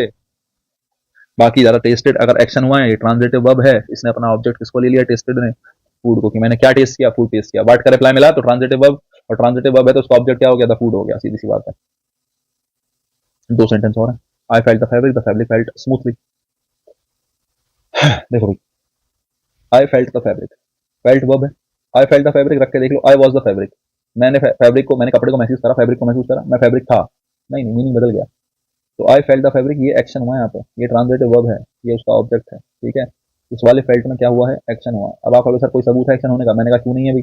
बाकी ज्यादा टेस्टेड अगर एक्शन हुआ है, ये ट्रांजिटिव वर्ब है, इसने अपना ऑब्जेक्ट किसको ले लिया, टेस्टेड ने, फूड को, कि मैंने क्या टेस्ट किया, फूड टेस्ट किया, वाट का रिप्लाई मिला तो ट्रांजिटिव वर्ब, और ट्रांजिटिव वर्ब है तो उसका ऑब्जेक्ट क्या हो गया था, फूड हो गया, सीधी सी बात है। दो सेंटेंस और है। I felt the fabric felt smoothly. देखो भाई, I felt the fabric, felt verb है, आई फेल्ट द फैब्रिक रख के देख लो, आई वाज द फैब्रिक, मैंने फैब्रिक को, मैंने कपड़े को महसूस करा, फैब्रिक को महसूस करा, मैं फैब्रिक था, नहीं नहीं, मीनिंग बदल गया। तो आई फेल्ट द फैब्रिक ये एक्शन हुआ है यहाँ पे, ये ट्रांजिटिव वर्ब है, ये उसका ऑब्जेक्ट है, ठीक है। इस वाले फेल्ट में क्या हुआ है, एक्शन हुआ। अब आप कहोगे सर कोई सबूत है एक्शन होने का, मैंने कहा क्यों नहीं है भाई,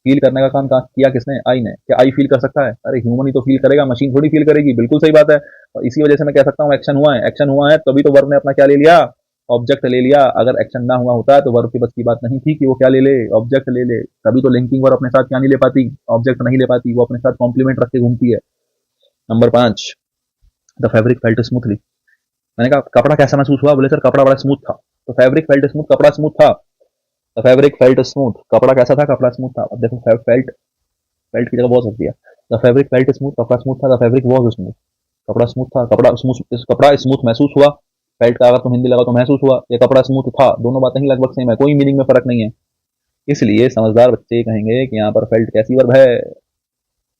फील करने का काम किया किसने, आई ने, क्या आई फील कर सकता है, अरे ह्यूमन ही तो फील करेगा, मशीन थोड़ी फील करेगी, बिल्कुल सही बात है। और इसी वजह से मैं कह सकता हूँ एक्शन हुआ है, एक्शन हुआ है तभी तो वर्ब ने अपना क्या ले लिया, ऑब्जेक्ट ले लिया। अगर एक्शन ना हुआ होता तो वर्ब की बस की बात नहीं थी कि वो क्या ले ले, ऑब्जेक्ट ले ले, तभी तो लिंकिंग वर्ब अपने साथ क्या नहीं ले पाती, ऑब्जेक्ट नहीं ले पाती, वो अपने साथ कॉम्प्लीमेंट रख के घूमती है। Number 5, the fabric felt smoothly. मैंने कहा कपड़ा कैसा महसूस हुआ, बोले सर कपड़ा बड़ा स्मूथ था, तो फैब्रिक फेल्ट स्मूथ, कपड़ा स्मूथ था, द फैब्रिक फेल्ट स्मूथ, कपड़ा कैसा था, कपड़ा स्मूथ था। अब देखो फेल्ट, फेल्ट की जगह वॉज रख दिया, द फैब्रिक फेल्ट स्मूथ, कपड़ा स्मूथ था, द फैब्रिक वॉज स्मूथ, कपड़ा स्मूथ था, कपड़ा स्मूथ महसूस हुआ, फेल्ट का अगर तुम हिंदी लगाओ तो महसूस हुआ, ये कपड़ा स्मूथ था, दोनों बातें ही लगभग सेम है, कोई मीनिंग में फर्क नहीं है। इसलिए समझदार बच्चे कहेंगे कि यहाँ पर फेल्ट कैसी वर्ब है,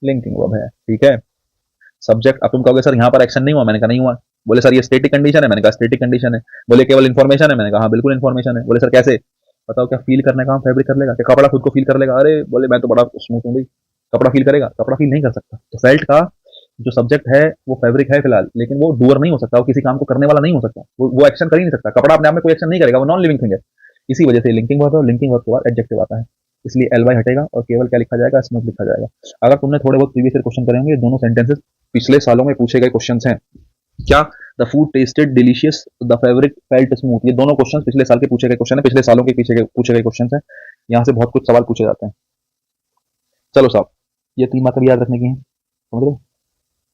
लिंकिंग वर्ब है, ठीक है। सब्जेक्ट, अब तुम कहोगे सर यहाँ पर एक्शन नहीं हुआ, मैंने कहा नहीं हुआ। बोले सर ये स्टैटिक कंडीशन है, मैंने कहा स्टैटिक कंडीशन है। बोले केवल इन्फॉर्मेशन है, मैंने कहा हाँ बिल्कुल इन्फॉर्मेशन है। बोले सर कैसे, बताओ, क्या फील करने का काम फैब्रिक कर लेगा, क्या कपड़ा खुद को फील कर लेगा, अरे बोले मैं तो बड़ा स्मूथ हूँ भाई, कपड़ा फील करेगा, कपड़ा फील नहीं कर सकता। तो फेल्ट का जो सब्जेक्ट है वो फैब्रिक है फिलहाल, लेकिन वो डूअर नहीं हो सकता, वो किसी काम को करने वाला नहीं हो सकता, वो एक्शन कर ही नहीं सकता, कपड़ा अपने आप में कोई एक्शन नहीं करेगा, वो नॉन लिविंग थिंग है। इसी वजह से लिंकिंग वर्ब है, और लिंकिंग वर्ब के बाद एडजेक्टिव आता है, इसलिए एल वाई हटेगा और केवल क्या लिखा जाएगा, स्मूथ लिखा जाएगा। अगर तुमने थोड़े बहुत प्रीवियस क्वेश्चन करे होंगे, ये दोनों सेंटेंसेस पिछले सालों में पूछे गए क्वेश्चन हैं। क्या, the food tested delicious, the fabric felt smooth, ये दोनों क्वेश्चन पिछले साल के पूछे गए क्वेश्चन है, पिछले सालों के पीछे पूछे गए क्वेश्चन है। यहाँ से बहुत कुछ सवाल पूछे जाते हैं। चलो साहब, ये 3 बातें भी याद रखने की है, समझ रहे हो।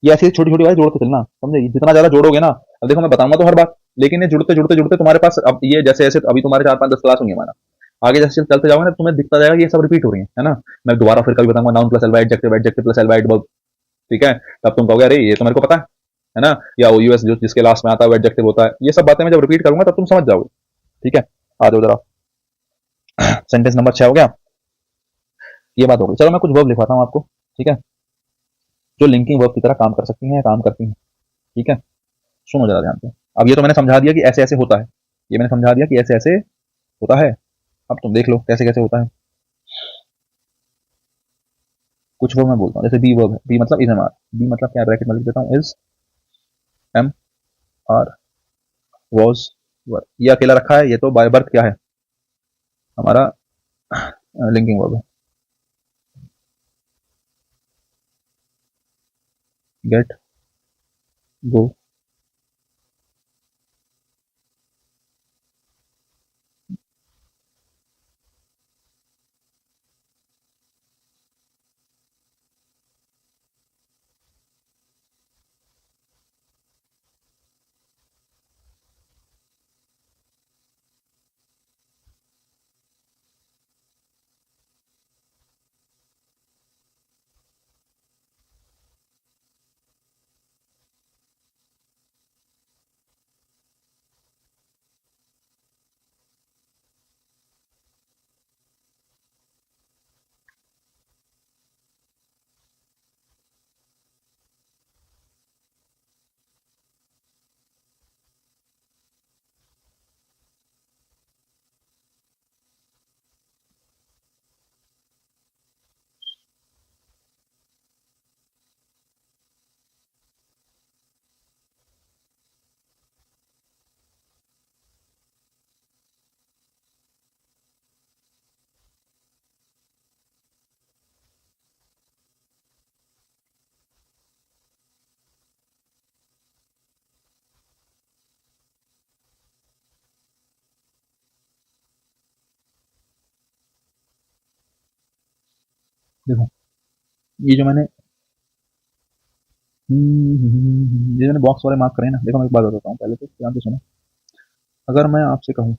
ये ऐसी छोटी छोटी बातें जोड़ते चलना, समझे, जितना ज्यादा जोड़ोगे ना, अब देखो मैं बताऊंगा तो हर बात, लेकिन ये जुड़ते जुड़ते जुड़ते तुम्हारे पास, अब ये जैसे जैसे अभी तुम्हारे 4 5 10 क्लास होंगे हमारा, आगे जैसे चलते जाओगे ना, तुम्हें दिखता जाएगा कि ये सब रिपीट हो रही है ना। मैं दोबारा फिर कभी बताऊंगा noun plus L Y adjective, adjective plus L Y adverb, ठीक है। तब तुम कहोगे अरे ये तो मेरे को पता है ना, या ओयूएस जो जिसके लास्ट में आता है वो एडजेक्टिव होता है, ये सब बातें मैं जब रिपीट करूंगा तब तुम समझ जाओगे, ठीक है। आ जाओ जरा, सेंटेंस नंबर 6 हो गया, ये बात हो गई। चलो मैं कुछ वर्ब लिखवाता हूँ आपको, ठीक है, जो लिंकिंग वर्ब की तरह काम कर सकती हैं, काम करती हैं, ठीक है। सुनो जरा ध्यान से। अब ये तो मैंने समझा दिया कि ऐसे ऐसे होता है, ये मैंने समझा दिया कि ऐसे ऐसे होता है। अब तुम देख लो कैसे कैसे होता है। कुछ वर्ब मैं बोलता हूँ, जैसे बी वर्ब है, बी मतलब इज एम आर, बी मतलब क्या, ब्रैकेट में लिख देता हूँ, is am are, was were, ये अकेला रखा है, ये तो बाय बर्थ क्या है हमारा, लिंकिंग वर्ब है। गेट, गो, देखो ये जो मैंने ये मैंने बॉक्स वाले मार्क करे ना, देखो मैं एक बात बताता हूँ, पहले तो ध्यान से सुनो। अगर मैं आपसे कहूँ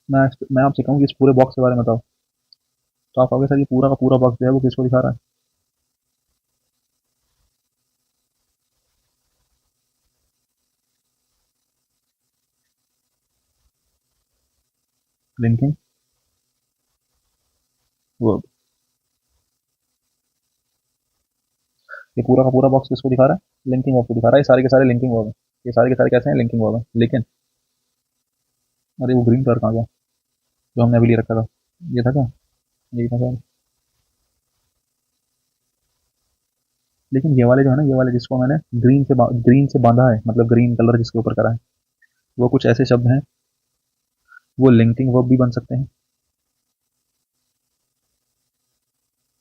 मैं आपसे कहूँ कि इस पूरे बॉक्स के बारे में बताओ, तो आप कहोगे सर ये पूरा का पूरा बॉक्स जो है वो किसको दिखा रहा है? Linking verb. ये पूरा का पूरा बॉक्स किसको दिखा रहा है? लिंकिंग वर्ब को दिखा रहा है। ये सारे के सारे लिंकिंग वर्ब है। ये सारे के सारे कैसे हैं? लिंकिंग वर्ब है। लेकिन अरे वो ग्रीन कलर कहाँ गया जो हमने अभी ले रखा था? ये था क्या? यही था शायद। लेकिन ये वाले जो है ना, ये वाले जिसको मैंने ग्रीन से बांधा है, मतलब ग्रीन कलर जिसके ऊपर करा है, वो कुछ ऐसे शब्द हैं, वो लिंकिंग वर्ब भी बन सकते हैं,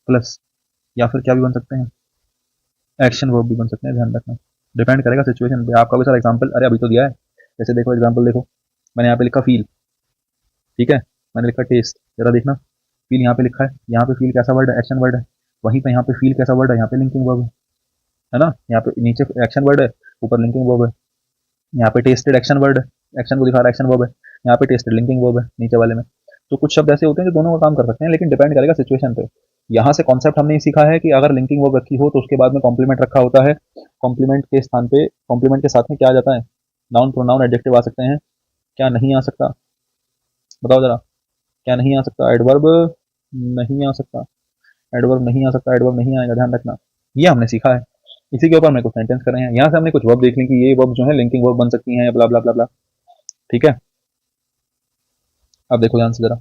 प्लस या फिर क्या भी बन सकते हैं, एक्शन वर्ब भी बन सकते हैं। ध्यान रखना, डिपेंड करेगा सिचुएशन पे। आपका भी सर एग्जांपल, अरे अभी तो दिया है। जैसे देखो एग्जांपल देखो, मैंने यहाँ पे लिखा फील, ठीक है, मैंने लिखा टेस्ट, जरा देखना, फील यहाँ पे लिखा है, यहाँ पे फील कैसा वर्ड है? एक्शन वर्ड है। वहीं पे यहाँ पे फील कैसा वर्ड है? यहाँ पे लिंकिंग वर्ब है ना? यहाँ पे नीचे एक्शन वर्ड है, ऊपर लिंकिंग वर्ब है। यहाँ पे टेस्टेड एक्शन वर्ड है, एक्शन को दिखा रहा है, एक्शन वर्ब है। यहाँ पे टेस्टेड लिंकिंग वर्ब है नीचे वाले में। तो कुछ शब्द ऐसे होते हैं जो दोनों का काम कर सकते हैं, लेकिन डिपेंड करेगा सिचुएशन पे। यहाँ से कॉन्सेप्ट हमने ये सीखा है कि अगर लिंकिंग वर्ब रखी हो तो उसके बाद में कॉम्प्लीमेंट रखा होता है। कॉम्प्लीमेंट के स्थान पे, कॉम्प्लीमेंट के साथ में क्या आ जाता है? नाउन, प्रोनाउन, एडजेक्टिव आ सकते हैं। क्या नहीं आ सकता? बताओ जरा, क्या नहीं आ सकता? एडवर्ब नहीं आ सकता, एडवर्ब नहीं आ सकता, एडवर्ब नहीं आएगा, ध्यान रखना। ये हमने सीखा है। इसी के ऊपर हमने कुछ सेंटेंस कर रहे हैं। यहाँ से हमने कुछ वर्ब देख ली कि ये वर्ब जो है लिंकिंग वर्ब बन सकती हैं, ब्ला ब्ला ब्ला ब्ला। ठीक है, अब देखो ध्यान से जरा,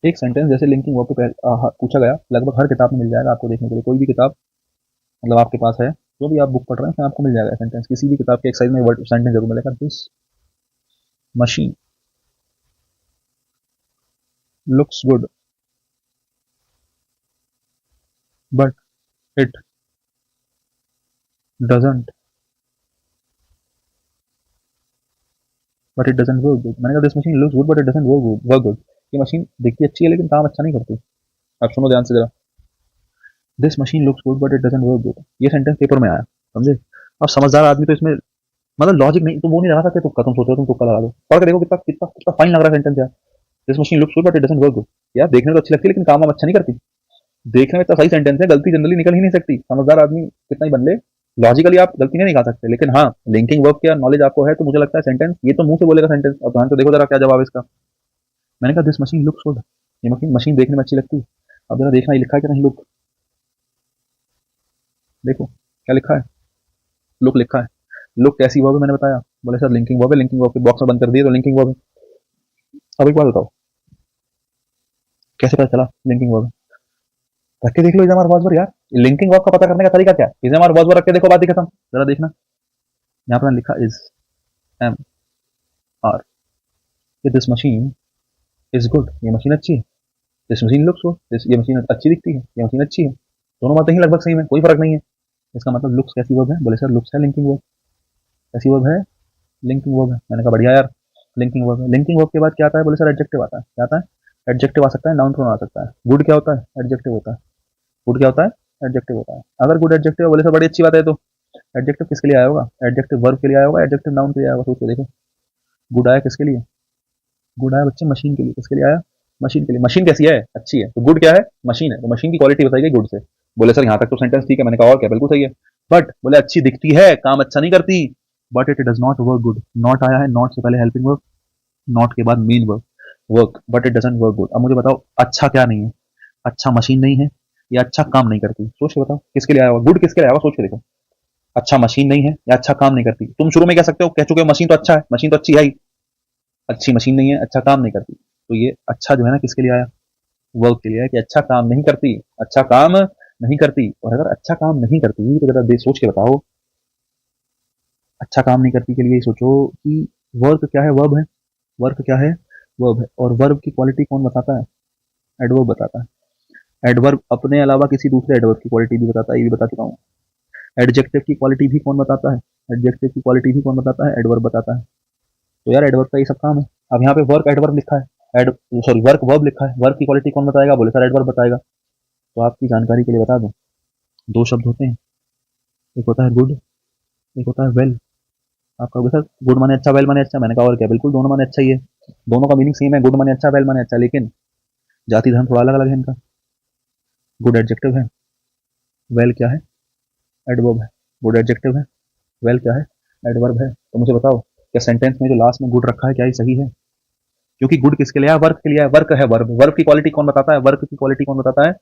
एक सेंटेंस जैसे लिंकिंग वर्ब पे पूछा गया, लगभग हर किताब में मिल जाएगा आपको देखने के लिए। कोई भी किताब मतलब आपके पास है, जो भी आप बुक पढ़ रहे हैं उसमें आपको मिल जाएगा सेंटेंस। किसी भी किताब के एक साइड में वर्ड सेंटेंस जरूर मिलेगा, this machine looks good but it doesn't work good. मैंने कहा this machine looks good but it doesn't work good. ये मशीन दिखती अच्छी है लेकिन काम अच्छा नहीं करती। अब सुनो ध्यान से जरा, this machine looks good but it doesn't work good, ये सेंटेंस पेपर में आया, समझे? अब समझदार आदमी तो इसमें मतलब लॉजिक नहीं, तुम वो नहीं लगा सकते तुक्का। तुम सोच रहे हो तुम तुक्का लगा दो, पढ़ के देखो कितना कितना कितना फाइन लग रहा है सेंटेंस यार। This machine looks good but it doesn't work good. यार देखने में तो अच्छी लगती है लेकिन काम अच्छा नहीं करती। देखने में इतना सही सेंटेंस है, गलती जनरली निकल ही नहीं सकती। समझदार आदमी कितना ही बन ले, लॉजिकली आप गलती नहीं निकाल सकते। लेकिन हाँ, लिंकिंग वर्ब का नॉलेज आपको है तो मुझे लगता है सेंटेंस ये तो मुंह से बोलेगा सेंटेंस। अब ध्यान से देखो जरा क्या जवाब है इसका। मैंने कहा दिस मशीन लुक्स गुड, ये मशीन मशीन देखने में अच्छी लगती है। अब जरा देखना ये लिखा है कि नहीं लुक, देखो क्या लिखा है, लुक लिखा है। लुक कैसी वर्ब है मैंने बताया, बोले सर लिंकिंग वर्ब है, लिंकिंग वर्ब के बॉक्स में बंद कर दिए तो लिंकिंग वर्ब है। अब एक बात बताओ, कैसे पता चला लिंकिंग वर्ब है? रख के देख लो इजामार वर्ब यार। लिंकिंग वर्ब का पता करने का तरीका क्या है? इजामार वर्ब रख के देखो, बात ही खत्म। जरा देखना, यहाँ पर लिखा is am are, this machine is good, ये मशीन अच्छी है। दिस मशीन लुक्स गुड, ये मशीन अच्छी दिखती है, ये मशीन अच्छी है। दोनों बातें ही लगभग सही में, कोई फर्क नहीं है। इसका मतलब लुक्स कैसी वर्ब है? बोले सर लुक्स है लिंकिंग वर्ब। कैसी वर्ब है? लिंकिंग वर्ब है। मैंने कहा बढ़िया यार, लिंकिंग वर्ब है। लिंकिंग वर्ब के बाद क्या आता है? बोले सर एडजेक्टिव आता है। क्या आता है? एडजेक्टिव आ सकता है, नाउन प्रोनाउन आ सकता है। गुड क्या होता है? एडजेक्टिव होता है। गुड क्या होता है? एडजेक्टिव होता है। अगर गुड एडजेक्टिव है बोले सर बड़ी अच्छी बात है, तो एडजेक्टिव किसके लिए आया होगा? एडजेक्टिव वर्ब के लिए आया होगा, एडजेक्टिव नाउन के लिए आया होगा। सोच के देखो, गुड आया किसके लिए? गुड आया बच्चे मशीन के लिए। किसके लिए आया? मशीन के लिए। मशीन कैसी है? अच्छी है। तो गुड क्या है? मशीन है। तो मशीन की क्वालिटी बताई गई गुड से। बोले सर यहाँ तक तो सेंटेंस ठीक है। मैंने कहा और क्या, बिल्कुल सही है। बट बोले अच्छी दिखती है, काम अच्छा नहीं करती। But it does not work good. Not आया है, नॉट से पहले हेल्पिंग वर्ब, नॉट के बाद main verb, work, but it doesn't work good. अब मुझे बताओ अच्छा क्या नहीं है? अच्छा मशीन नहीं है, या अच्छा काम नहीं करती? सोच के बताओ किसके लिए आया होगा? गुड किसके लिए आया होगा? सोच के देखो। अच्छा मशीन नहीं है या अच्छा काम नहीं करती? तुम शुरू में कह सकते हो, कह चुके हो मशीन तो अच्छा है, मशीन तो अच्छी है ही। अच्छी मशीन नहीं है, अच्छा काम नहीं करती, तो ये अच्छा जो है ना किसके लिए आया? वर्क के लिए है कि अच्छा काम नहीं करती, अच्छा काम नहीं करती। और अगर अच्छा काम नहीं करती तो जरा सोच के बताओ, अच्छा काम नहीं करती के लिए सोचो कि वर्क क्या है? वर्ब है। वर्क क्या है? वर्ब है। और वर्ब की क्वालिटी कौन बताता है? एडवर्ब बताता है। एडवर्ब अपने अलावा किसी दूसरे एडवर्ब की क्वालिटी भी बताता है, ये भी बता चुका हूँ। एडजेक्टिव की क्वालिटी भी कौन बताता है? एडजेक्टिव की क्वालिटी भी कौन बताता है? एडवर्ब बताता है। तो यार एडवर्ब का ये सब काम है। अब यहाँ पे वर्क एडवर्ब लिखा है, एड सॉरी वर्क वर्ब लिखा है, वर्क की क्वालिटी कौन बताएगा? बोले सर एडवर्ब बताएगा। तो आपकी जानकारी के लिए बता दूं, दो शब्द होते हैं, एक होता है गुड, एक होता है वेल। आप कहोगे सर गुड माने अच्छा, वेल माने अच्छा। मैंने कहा और क्या, बिल्कुल दोनों माने अच्छा ही है, दोनों का मीनिंग सेम है, गुड माने अच्छा, वेल माने अच्छा, लेकिन जाति धर्म थोड़ा अलग अलग है इनका। गुड एडजेक्टिव है, वेल क्या है, एडवर्ब है। गुड एडजेक्टिव है, वेल क्या है, एडवर्ब है। तो मुझे बताओ क्या सेंटेंस में जो लास्ट में गुड रखा है क्या ही सही है? क्योंकि गुड किसके लिए है, वर्क के लिए है। वर्क है, वर्ब, वर्ब की क्वालिटी कौन बताता है, वर्क की क्वालिटी कौन बताता है,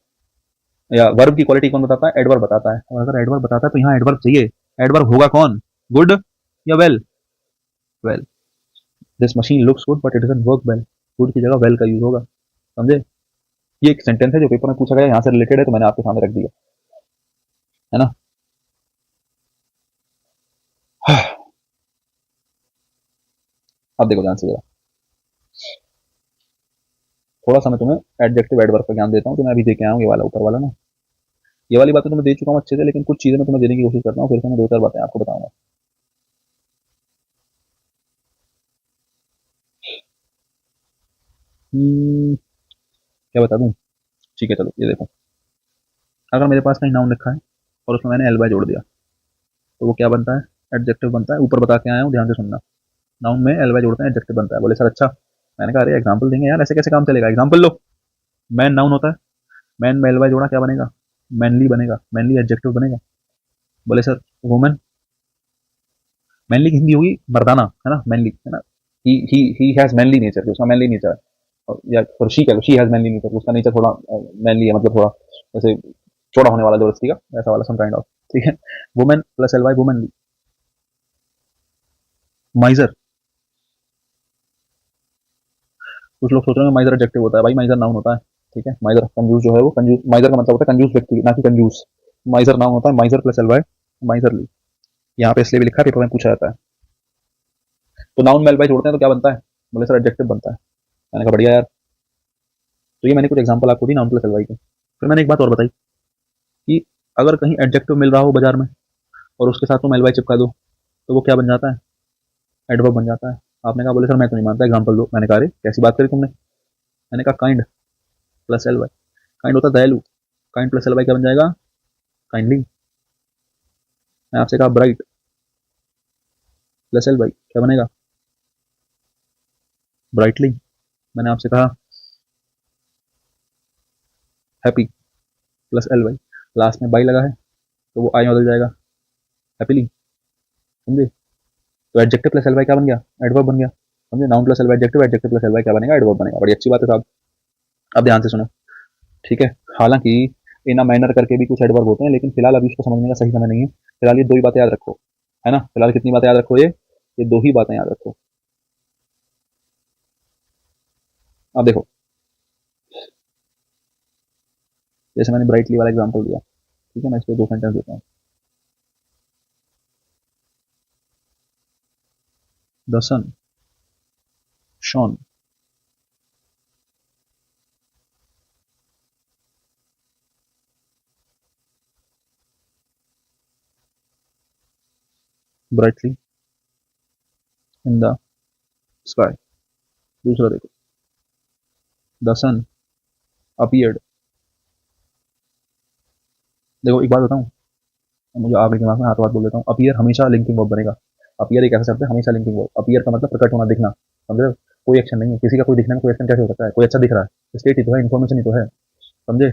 या वर्ब की क्वालिटी कौन बताता है, एडवर्ब बताता है। और अगर एडवर्ब बताता है तो यहाँ एडवर्ब चाहिए। एडवर्ब होगा कौन, गुड या well? Well. This machine looks good but it doesn't work well. Good की जगह वेल का यूज होगा, समझे? ये एक सेंटेंस है जो पेपर में पूछा गया, यहाँ से रिलेटेड है तो मैंने आपके सामने रख दिया, है ना? अब देखो ध्यान से जरा, थोड़ा सा मैं तुम्हें एडजेक्टिव एडवर्ब का ज्ञान देता हूँ। तो मैं अभी दे के आया हूँ ये वाला ऊपर वाला ना, ये वाली बातें तो मैं दे चुका हूँ अच्छे से, लेकिन कुछ चीजें मैं तुम्हें देने की कोशिश करता हूँ, फिर से मैं दो चार बातें आपको बताऊंगा। क्या बता दूं? ठीक है चलो ये देखो, अगर मेरे पास कहीं नाउन लिखा है और उसमें मैंने एल बाय जोड़ दिया तो वो क्या बनता है, एडजेक्टिव बनता है। ऊपर बता के आया हूँ, ध्यान से सुनना। नाउन में एल बाय जोड़ते हैं, एडजेक्टिव बनता है। बोले सर अच्छा। मैंने कहा अरे एग्जाम्पल देंगे यार, ऐसे कैसे काम चलेगा, एग्जाम्पल लो। मैन नाउन होता है, मैन में एल बाय जोड़ा क्या बनेगा, मैनली बनेगा, मैनली एडजेक्टिव बनेगा। बोले सर वुमेन, मैनली की हिंदी होगी मर्दाना, है ना, मैनली, है ना। ही हैज मैनली नेचर, उसका मैनली नेचर है। या फिर शी कह लो, शी हैज मैनली नेचर, उसका नेचर थोड़ा मैनली है, मतलब थोड़ा जैसे चौड़ा होने वाला जबरदस्ती का, ऐसा वाला सम काइंड ऑफ, ठीक है। Women plus L Y womenly. Miser, कुछ लोग सोच रहे हैं माइजर एडजेक्टिव होता है, भाई माइजर नाउन होता है, ठीक है। माइजर कंजूस जो है वो, कंजूस माइजर का मतलब होता है कंजूस व्यक्ति, ना कि कंजूस। माइजर नाउन होता है, miser plus L Y miserly. यहाँ पे इसलिए भी लिखा है, पेपर में पूछा जाता है। तो नाउन में एल वाई जोड़ते हैं तो क्या बनता है, बोले सर एडजेक्टिव बनता है। मैंने कहा बढ़िया यार। तो ये मैंने कुछ एग्जांपल आपको दी नाउन प्लस एल वाई के। फिर मैंने एक बात और बताई कि अगर कहीं एडजेक्टिव मिल रहा हो बाजार में और उसके साथ तुम एल वाई चिपका दो तो वो क्या बन जाता है, एडवर्ब बन जाता है। आपने कहा बोले सर मैं तो नहीं मानता, एग्जाम्पल दो। मैंने कहा अरे कैसी बात करी तुमने। मैंने कहा kind plus L Y, kind होता है दयालु, काइंड प्लस एल वाई क्या बन जाएगा, काइंडली। मैं आपसे कहा ब्राइट प्लस एल वाई क्या बनेगा, ब्राइटली। मैंने आपसे कहा happy plus L Y, last में बाई लगा है तो वो आई बदल जाएगा, हैप्पीली, समझे? तो एडजेक्टिव प्लस एल वाई क्या बन गया, एडवर्ब बन गया, समझे? Noun plus L Y adjective, adjective plus L Y क्या बनेगा, एडवर्ब बनेगा। बड़ी अच्छी बात है साहब। अब ध्यान से सुनो, ठीक है। हालांकि इन अ मैनर करके भी कुछ एडवर्ब होते हैं, लेकिन फिलहाल अभी उसको समझने का सही समय नहीं है। फिलहाल ये दो ही बातें याद रखो, है ना। फिलहाल कितनी बातें याद रखो, ये दो ही बातें याद रखो। अब देखो, जैसे मैंने ब्राइटली वाला एग्जाम्पल दिया, ठीक है, मैं इस पर दो सेंटेंस देता हूँ। The sun shone brightly in the sky. दूसरा देखो, द सन अपीयर्ड। देखो एक बात बताऊं, मुझे आगे दिमाग में हाथ बात बोल देता हूँ, अपीयर हमेशा लिंकिंग वर्ब बनेगा। अपीयर एक ऐसा शब्द है, हमेशा लिंकिंग वर्ब। अपीयर का मतलब प्रकट होना, दिखना, समझे? कोई एक्शन नहीं है, किसी का कोई दिखने में कोई एक्शन कैसे हो सकता है, कोई अच्छा दिख रहा है, स्टेट ही तो है, इन्फॉर्मेशन ही तो है, समझे?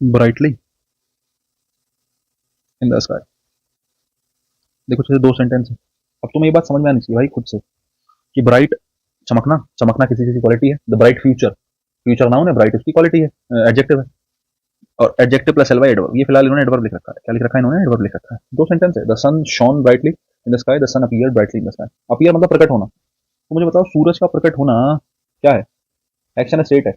Brightly in the sky. देखो जैसे दो सेंटेंस है, अब तुम्हें ये बात समझ में आनी चाहिए भाई खुद से कि ब्राइट, चमकना, चमकना किसी चीज की क्वालिटी है। The bright future, future noun है, ब्राइट उसकी क्वालिटी है, एडजेक्टिव है। और adjective plus L Y adverb, ये फिलहाल इन्होंने एडवर्ब लिख रखा है। क्या लिख रखा है इन्होंने, एडवर्ब लिख रखा है। दो सेंटेंस है, the sun shone brightly in the sky, the sun appeared brightly in the sky. Appear मतलब प्रकट होना। तो मुझे बताओ सूरज का प्रकट होना क्या है, एक्शन है, स्टेट है।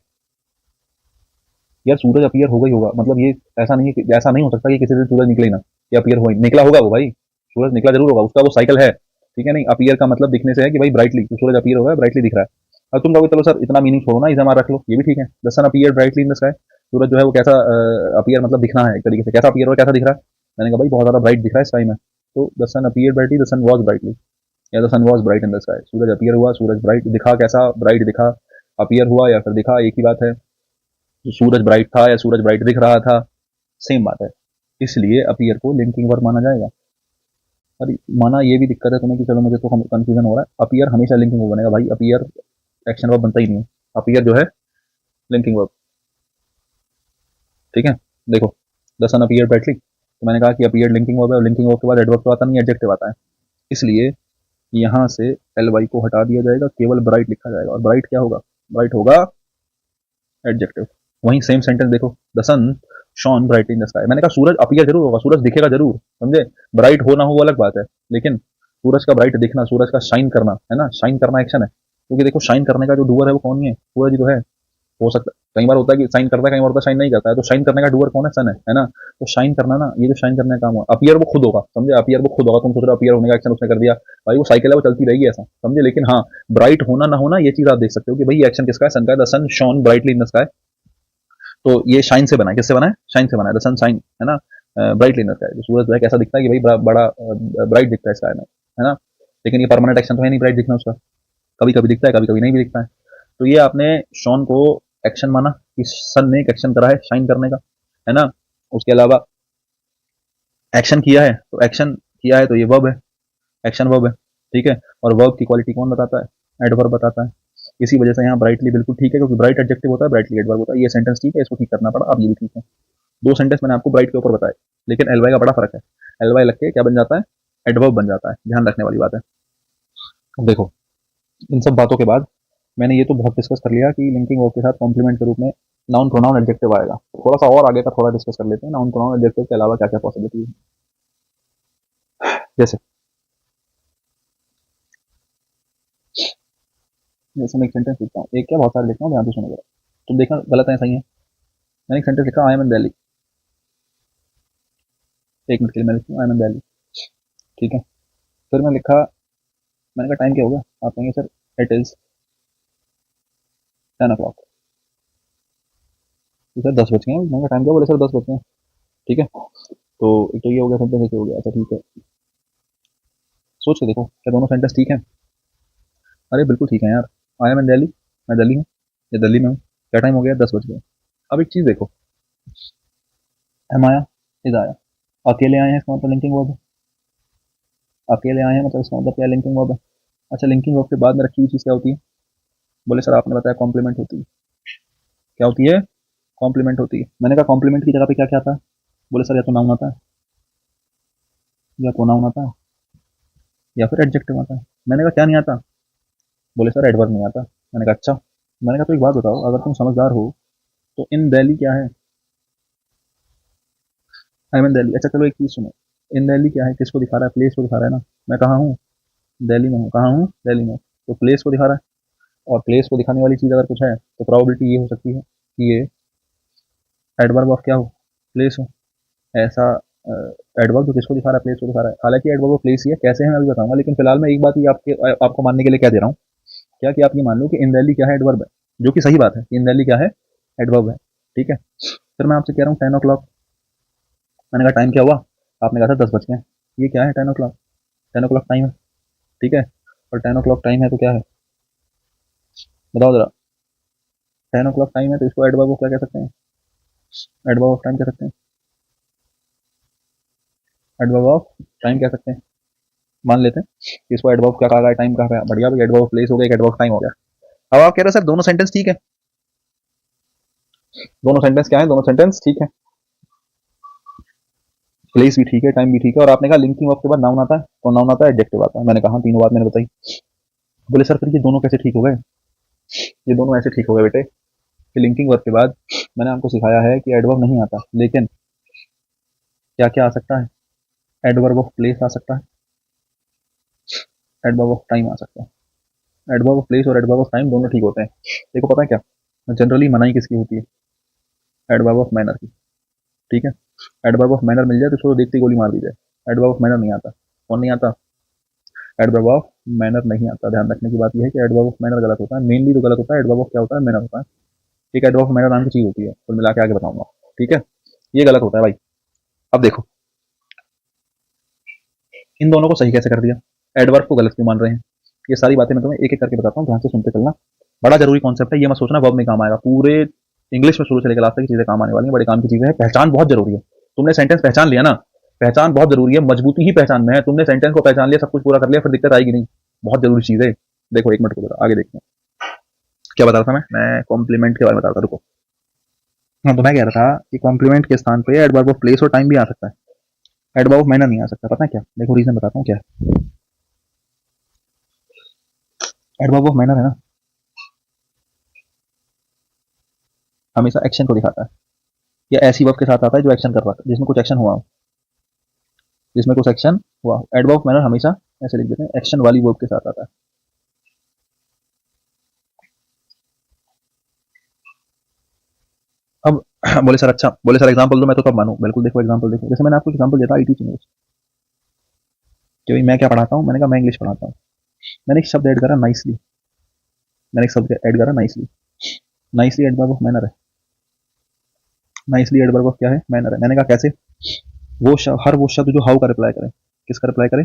यार सूरज अपीयर होगा ही होगा, मतलब ये ऐसा नहीं है कि, ऐसा नहीं हो सकता कि किसी दिन सूरज निकले ही ना, या अपीयर हो, निकला होगा वो भाई, सूरज निकला जरूर होगा, उसका वो साइकिल है, ठीक है। नहीं, अपीयर का मतलब दिखने से है कि भाई ब्राइटली, तो सूरज अपीयर होगा, ब्राइटली दिख रहा है। अब तुम कहोगे चलो सर इतना मीनिंग छोड़ो ना, इसे हमारा रख लो, ये भी ठीक है। The sun appear brightly in the sky, सूरज जो है वो कैसा अपीयर, मतलब दिखना है एक तरीके से, कैसा अपीयर हो, कैसा दिख रहा है। मैंने कहा भाई बहुत ज्यादा ब्राइट दिख रहा है स्काई में। तो the sun appear brightly, the sun was brightly, या the sun was bright in the sky. सूरज अपीयर हुआ, सूरज ब्राइट दिखा, कैसा ब्राइट दिखा, अपीयर हुआ या फिर दिखा, एक ही बात है। सूरज ब्राइट था या सूरज ब्राइट दिख रहा था, सेम बात है। इसलिए अपीयर को लिंकिंग वर्ब माना जाएगा। और माना ये भी दिक्कत है तुम्हें कि चलो मुझे तो कंफ्यूजन हो रहा है, अपीयर हमेशा लिंकिंग वर्ब बनेगा भाई, अपीयर एक्शन वर्ब बनता ही नहीं है, अपीयर जो है लिंकिंग वर्ब। ठीक है, देखो द सन अपीयर ब्राइटली, तो मैंने कहा कि अपीयर लिंकिंग वर्ब है, और लिंकिंग वर्ब के बाद एडवर्ब तो आता नहीं, एडजेक्टिव आता है, इसलिए यहाँ से एल वाई को हटा दिया जाएगा, केवल ब्राइट लिखा जाएगा। और ब्राइट क्या होगा? ब्राइट होगा एडजेक्टिव। वहीं सेम सेंटेंस देखो, the sun shone bright in the sky, मैंने कहा सूरज अपीयर जरूर होगा, सूरज दिखेगा जरूर, समझे, ब्राइट हो ना हो वो अलग बात है, लेकिन सूरज का ब्राइट दिखना, सूरज का शाइन करना है ना, शाइन करना एक्शन है, क्योंकि देखो शाइन करने का जो डूअर है वो कौन ही है, सूरज ही तो है। हो सकता है कई बार होता है कि साइन करता है, कई बार होता है शाइन नहीं करता है, तो शाइन करने का डूअर कौन है? सन है ना। तो शाइन करना ना, ये जो शाइन करने का काम हुआ, अपीयर वो खुद होगा, समझे, अपीयर वो खुद होगा, तुम सोच रहे हो अपीयर होने का एक्शन उसने कर दिया, भाई वो साइकिल है, वो चलती रहेगी ऐसा, समझे, लेकिन हाँ ब्राइट होना ना होना ये चीज आप देख सकते हो कि भाई एक्शन किसका है? सन का है, the sun shone brightly in the sky, तो ये शाइन से बना है, किससे बना है? शाइन से बना है, द सन शाइन, है ना, ब्राइटली इन द स्काई, सूरज जो है कैसा दिखता है कि भाई बड़ा ब्राइट दिखता है स्काई में, है ना, लेकिन ये परमानेंट एक्शन तो है नहीं ब्राइट दिखना उसका, कभी कभी दिखता है, कभी कभी नहीं भी दिखता है। तो ये आपने शॉन को एक्शन माना कि सन ने एक एक्शन करा है शाइन करने का, है ना, उसके अलावा एक्शन किया है, तो एक्शन किया है तो ये वर्ब है, एक्शन वर्ब है, ठीक है, और वर्ब की क्वालिटी कौन बताता है? एडवर्ब बताता है। इसी वजह से यहाँ ब्राइटली बिल्कुल ठीक है, क्योंकि ब्राइट एडजेक्टिव होता है, ब्राइटली एडवर्ब होता है, ये सेंटेंस ठीक है, इसको ठीक करना पड़ा, अब ये भी ठीक है। दो सेंटेंस मैंने आपको ब्राइट के ऊपर बताए, लेकिन एलवाई का बड़ा फर्क है, एलवाई लग के क्या बन जाता है? एडवर्ब बन जाता है, ध्यान रखने वाली बात है। अब देखो इन सब बातों के बाद मैंने ये तो बहुत डिस्कस कर लिया कि लिंकिंग वर्ब के साथ कॉम्प्लीमेंट के रूप में नाउन प्रोनाउन एडजेक्टिव आएगा, थोड़ा सा और आगे का थोड़ा डिस्कस कर लेते हैं, नाउन प्रोनाउन एडजेक्टिव के अलावा क्या क्या पॉसिबिलिटी है। जैसे जैसे मैं एक सेंटेंस लिखता हूँ, एक क्या बहुत सारे लिखता हूँ, ध्यान से सुनो जरा, तुम देखना गलत है सही है। मैंने एक सेंटेंस लिखा, आई एम इन दिल्ली, एक मिनट के लिए मैं लिखूँ आई एम इन दिल्ली, ठीक है, फिर मैं लिखा, मैंने कहा टाइम क्या हो गया, आप कहेंगे sir it is 10 o'clock, sir 10 बज गए हैं, मैंने कहा टाइम क्या, बोले सर 10 बज गए, ठीक है, तो एक तो ये हो गया सेंटेंस, एक हो गया, अच्छा ठीक है, सोच के देखो क्या दोनों सेंटेंस ठीक है? अरे बिल्कुल ठीक है यार, आई एम इन दिल्ली, मैं दिल्ली हूँ, या दिल्ली में हूँ, क्या टाइम हो गया? 10 बज गए। अब एक चीज देखो, एम आया, इज आया, अकेले आए हैं इसका मतलब लिंकिंग वर्ब है, अकेले आए हैं मतलब इसका मतलब क्या? लिंकिंग वर्ब है। अच्छा लिंकिंग वर्ब के बाद में रखी हुई चीज क्या होती है? बोले सर आपने बताया कॉम्प्लीमेंट होती है, क्या होती है? कॉम्प्लीमेंट होती है। मैंने कहा कॉम्प्लीमेंट की जगह पे क्या क्या आता है? बोले सर या तो नाउन आता है, या प्रोनाउन आता है, या फिर एडजेक्टिव आता है। मैंने कहा क्या नहीं आता? बोले सर एडवर्ब नहीं आता। मैंने कहा अच्छा, मैंने कहा तो एक बात बताओ, अगर तुम समझदार हो तो इन दिल्ली क्या है? आई मीन दिल्ली, अच्छा चलो एक चीज सुनो, इन दिल्ली क्या है, किसको दिखा रहा है? प्लेस को दिखा रहा है ना, मैं कहाँ हूँ? दिल्ली में हूँ, कहाँ हूँ? दिल्ली में, तो प्लेस को दिखा रहा है, और प्लेस को दिखाने वाली चीज अगर कुछ है तो प्रोबेबिलिटी ये हो सकती है कि ये एडवर्ब ऑफ क्या हो? प्लेस हो, ऐसा एडवर्ब जो किसको दिखा रहा है? प्लेस को दिखा रहा है, हालांकि एडवर्ब ऑफ प्लेस ही है, कैसे है मैं अभी बताऊंगा, लेकिन फिलहाल मैं एक बात ये आपको मानने के लिए क्या दे रहा हूँ, क्या कि आप ये मान लो कि इन दिल्ली क्या है? एडवर्ब है, जो कि सही बात है कि इन दिल्ली क्या है? एडवर्ब है, ठीक है। फिर मैं आपसे कह रहा हूँ 10 o'clock, मैंने कहा टाइम क्या हुआ? आपने कहा था 10 बज गए, ये क्या है? 10 o'clock, 10 o'clock टाइम है, ठीक है, और 10 o'clock टाइम है तो क्या है? बताओ जरा, 10 o'clock टाइम है तो इसको एडवर्ब ऑफ क्या कह सकते हैं? एडवर्ब ऑफ टाइम कह सकते हैं, एडवर्ब ऑफ टाइम कह सकते हैं, मान लेते हैं कि इसको एडवर्ब क्या कहा गया, टाइम कहा गया, बढ़िया भाई, एडवर्ब ऑफ प्लेस हो गया, एक एडवर्ब टाइम हो गया। अब आप कह रहे हैं सर दोनों सेंटेंस ठीक है, दोनों सेंटेंस क्या है? दोनों सेंटेंस ठीक है, प्लेस भी ठीक है, टाइम भी ठीक है, और आपने कहा लिंकिंग वर्ब के बाद नाउन आता है, तो नाउन आता है, एडजेक्टिव आता है, मैंने कहा तीनों बात मैंने बताई। बोले सर फिर ये दोनों कैसे ठीक हो गए? ये दोनों ऐसे ठीक हो गए बेटे कि लिंकिंग वर्ब के बाद मैंने आपको सिखाया है कि एडवर्ब नहीं आता, लेकिन क्या क्या आ सकता है? एडवर्ब ऑफ प्लेस आ सकता है, एडवर्ब ऑफ टाइम आ सकता है, एडवर्ब ऑफ प्लेस और एडवर्ब ऑफ टाइम दोनों ठीक होते हैं। देखो पता है क्या, जनरली मनाही किसकी होती है? एडवर्ब ऑफ मैनर की, ठीक है, एडवर्ब ऑफ मैनर मिल जाए तो इसको देखते ही गोली मार दी जाए, एडवर्ब ऑफ मैनर नहीं आता, कौन नहीं आता? एडवर्ब ऑफ मैनर नहीं आता। ध्यान रखने की बात यह है कि एडवर्ब ऑफ मैनर गलत होता है, मेनली तो गलत होता है, एडवर्ब ऑफ क्या होता है? मैनर होता है, ठीक है, एडवर्ब ऑफ मैनर नाम की चीज होती है, कुल मिला के आगे बताऊंगा, ठीक है, ये गलत होता है भाई। अब देखो इन दोनों को सही कैसे कर दिया, एडवर्ब को गलत क्यों मान रहे हैं, ये सारी बातें मैं तुम्हें एक एक करके बताता हूँ, ध्यान से सुनते चलना, बड़ा जरूरी कॉन्सेप्ट है, ये मत सोचना वर्ब में काम आएगा, पूरे इंग्लिश में शुरू से लेकर लास्ट तक की चीजें काम आने वाली है, बड़े काम की चीजें हैं, पहचान बहुत जरूरी है, तुमने सेंटेंस पहचान लिया ना, पहचान बहुत जरूरी है, मजबूती ही पहचान में है। तुमने सेंटेंस को पहचान लिया, सब कुछ पूरा कर लिया, फिर दिक्कत आएगी नहीं। बहुत जरूरी चीज है। देखो एक मिनट को जरा आगे देखते हैं। क्या बता रहा था मैं कॉम्प्लीमेंट के बारे में बता रहा था, रुको। हाँ, तो मैं कह रहा था कि कॉम्प्लीमेंट के स्थान पे एडवर्ब ऑफ प्लेस और टाइम भी आ सकता है, एडवर्ब ऑफ मैनर नहीं आ सकता। पता है क्या? देखो रीजन बताता हूँ क्या है। एडवर्ब ऑफ मैनर है ना, हमेशा एक्शन को दिखाता है, या ऐसी वर्ब के साथ आता है जो एक्शन कर रहा है, जिसमें कुछ एक्शन हुआ हो, जिसमें कुछ एक्शन हुआ हो। एडवर्ब ऑफ मैनर हमेशा ऐसे लिख देते हैं, एक्शन वाली वर्ब के साथ आता है। अब बोले सर अच्छा, बोले सर एग्जांपल दो, मैं तो तब मानूं। बिल्कुल देखो एग्जांपल देखो, जैसे मैंने आपको एग्जांपल दिया था आई टीच इंग्लिश, कि भाई मैं क्या पढ़ाता हूँ, मैंने कहा मैं इंग्लिश पढ़ाता हूँ। मैंने एक शब्द ऐड करा नाइसली, मैंने एक शब्द ऐड करा nicely. Nicely adverb of manner है, नाइसली एडवर्ब ऑफ क्या है? मैनर है। मैंने कहा कैसे? वो शब्द, हर वो शब्द जो हाउ का रिप्लाई करे, किसका रिप्लाई करे?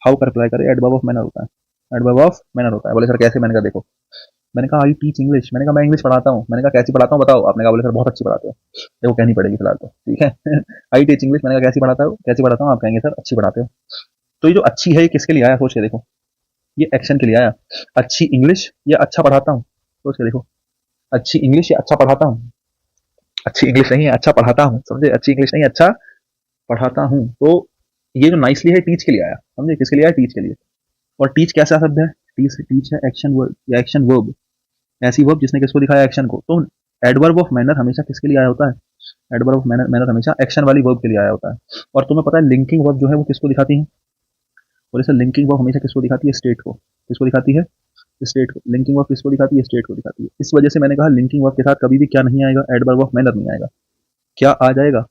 हाउ का रिप्लाई करे, एडवर्ब ऑफ मैनर होता है, एडवर्ब ऑफ मैनर होता है। बोले सर कैसे? मैंने कहा देखो, मैंने कहा आई टीच इंग्लिश, मैंने कहा मैं इंग्लिश पढ़ाता हूँ। मैंने कहा कैसी पढ़ाता हूँ बताओ? आपने कहा बोले सर बहुत अच्छी पढ़ाते हो। देखो कहनी पड़ेगी फिलहाल तो, ठीक है। आई टीच इंग्लिश, मैंने कहा कैसी पढ़ाता हूँ, कैसी पढ़ाता हूँ? आप कहेंगे सर अच्छी पढ़ाते हो। तो ये जो अच्छी है ये किसके लिए आया? सोच के देखो, ये एक्शन के लिए आया। अच्छी इंग्लिश या अच्छा पढ़ाता हूँ? सोच के देखो, अच्छी इंग्लिश या अच्छा पढ़ाता हूँ? अच्छी इंग्लिश नहीं है, अच्छा पढ़ाता हूँ, समझे? अच्छी इंग्लिश नहीं, अच्छा पढ़ाता हूँ। तो ये जो नाइसली है टीच के लिए आया, समझे? किसके लिए आया? टीच के लिए। और टीच कैसा शब्द है? टीच, टीच है एक्शन वर्ड या एक्शन वर्ब, ऐसी वर्ब जिसने किसको दिखाया? एक्शन को। तो एडवर्ब ऑफ मैनर हमेशा किसके लिए आया होता है? एडवर्ब ऑफ मैनर, मैनर हमेशा एक्शन वाली वर्ब के लिए आया होता है। और तुम्हें पता है लिंकिंग वर्ब जो है वो किसको दिखाती है? बोले सर लिंकिंग वर्ब हमेशा किसको दिखाती है? स्टेट को। किसको दिखाती है? स्टेट को। लिंकिंग वर्ब किसको दिखाती है? स्टेट को दिखाती है। इस वजह से मैंने कहा लिंकिंग वर्ब के साथ कभी भी क्या नहीं आएगा? एडवर्ब ऑफ मैनर नहीं आएगा। क्या आ जाएगा?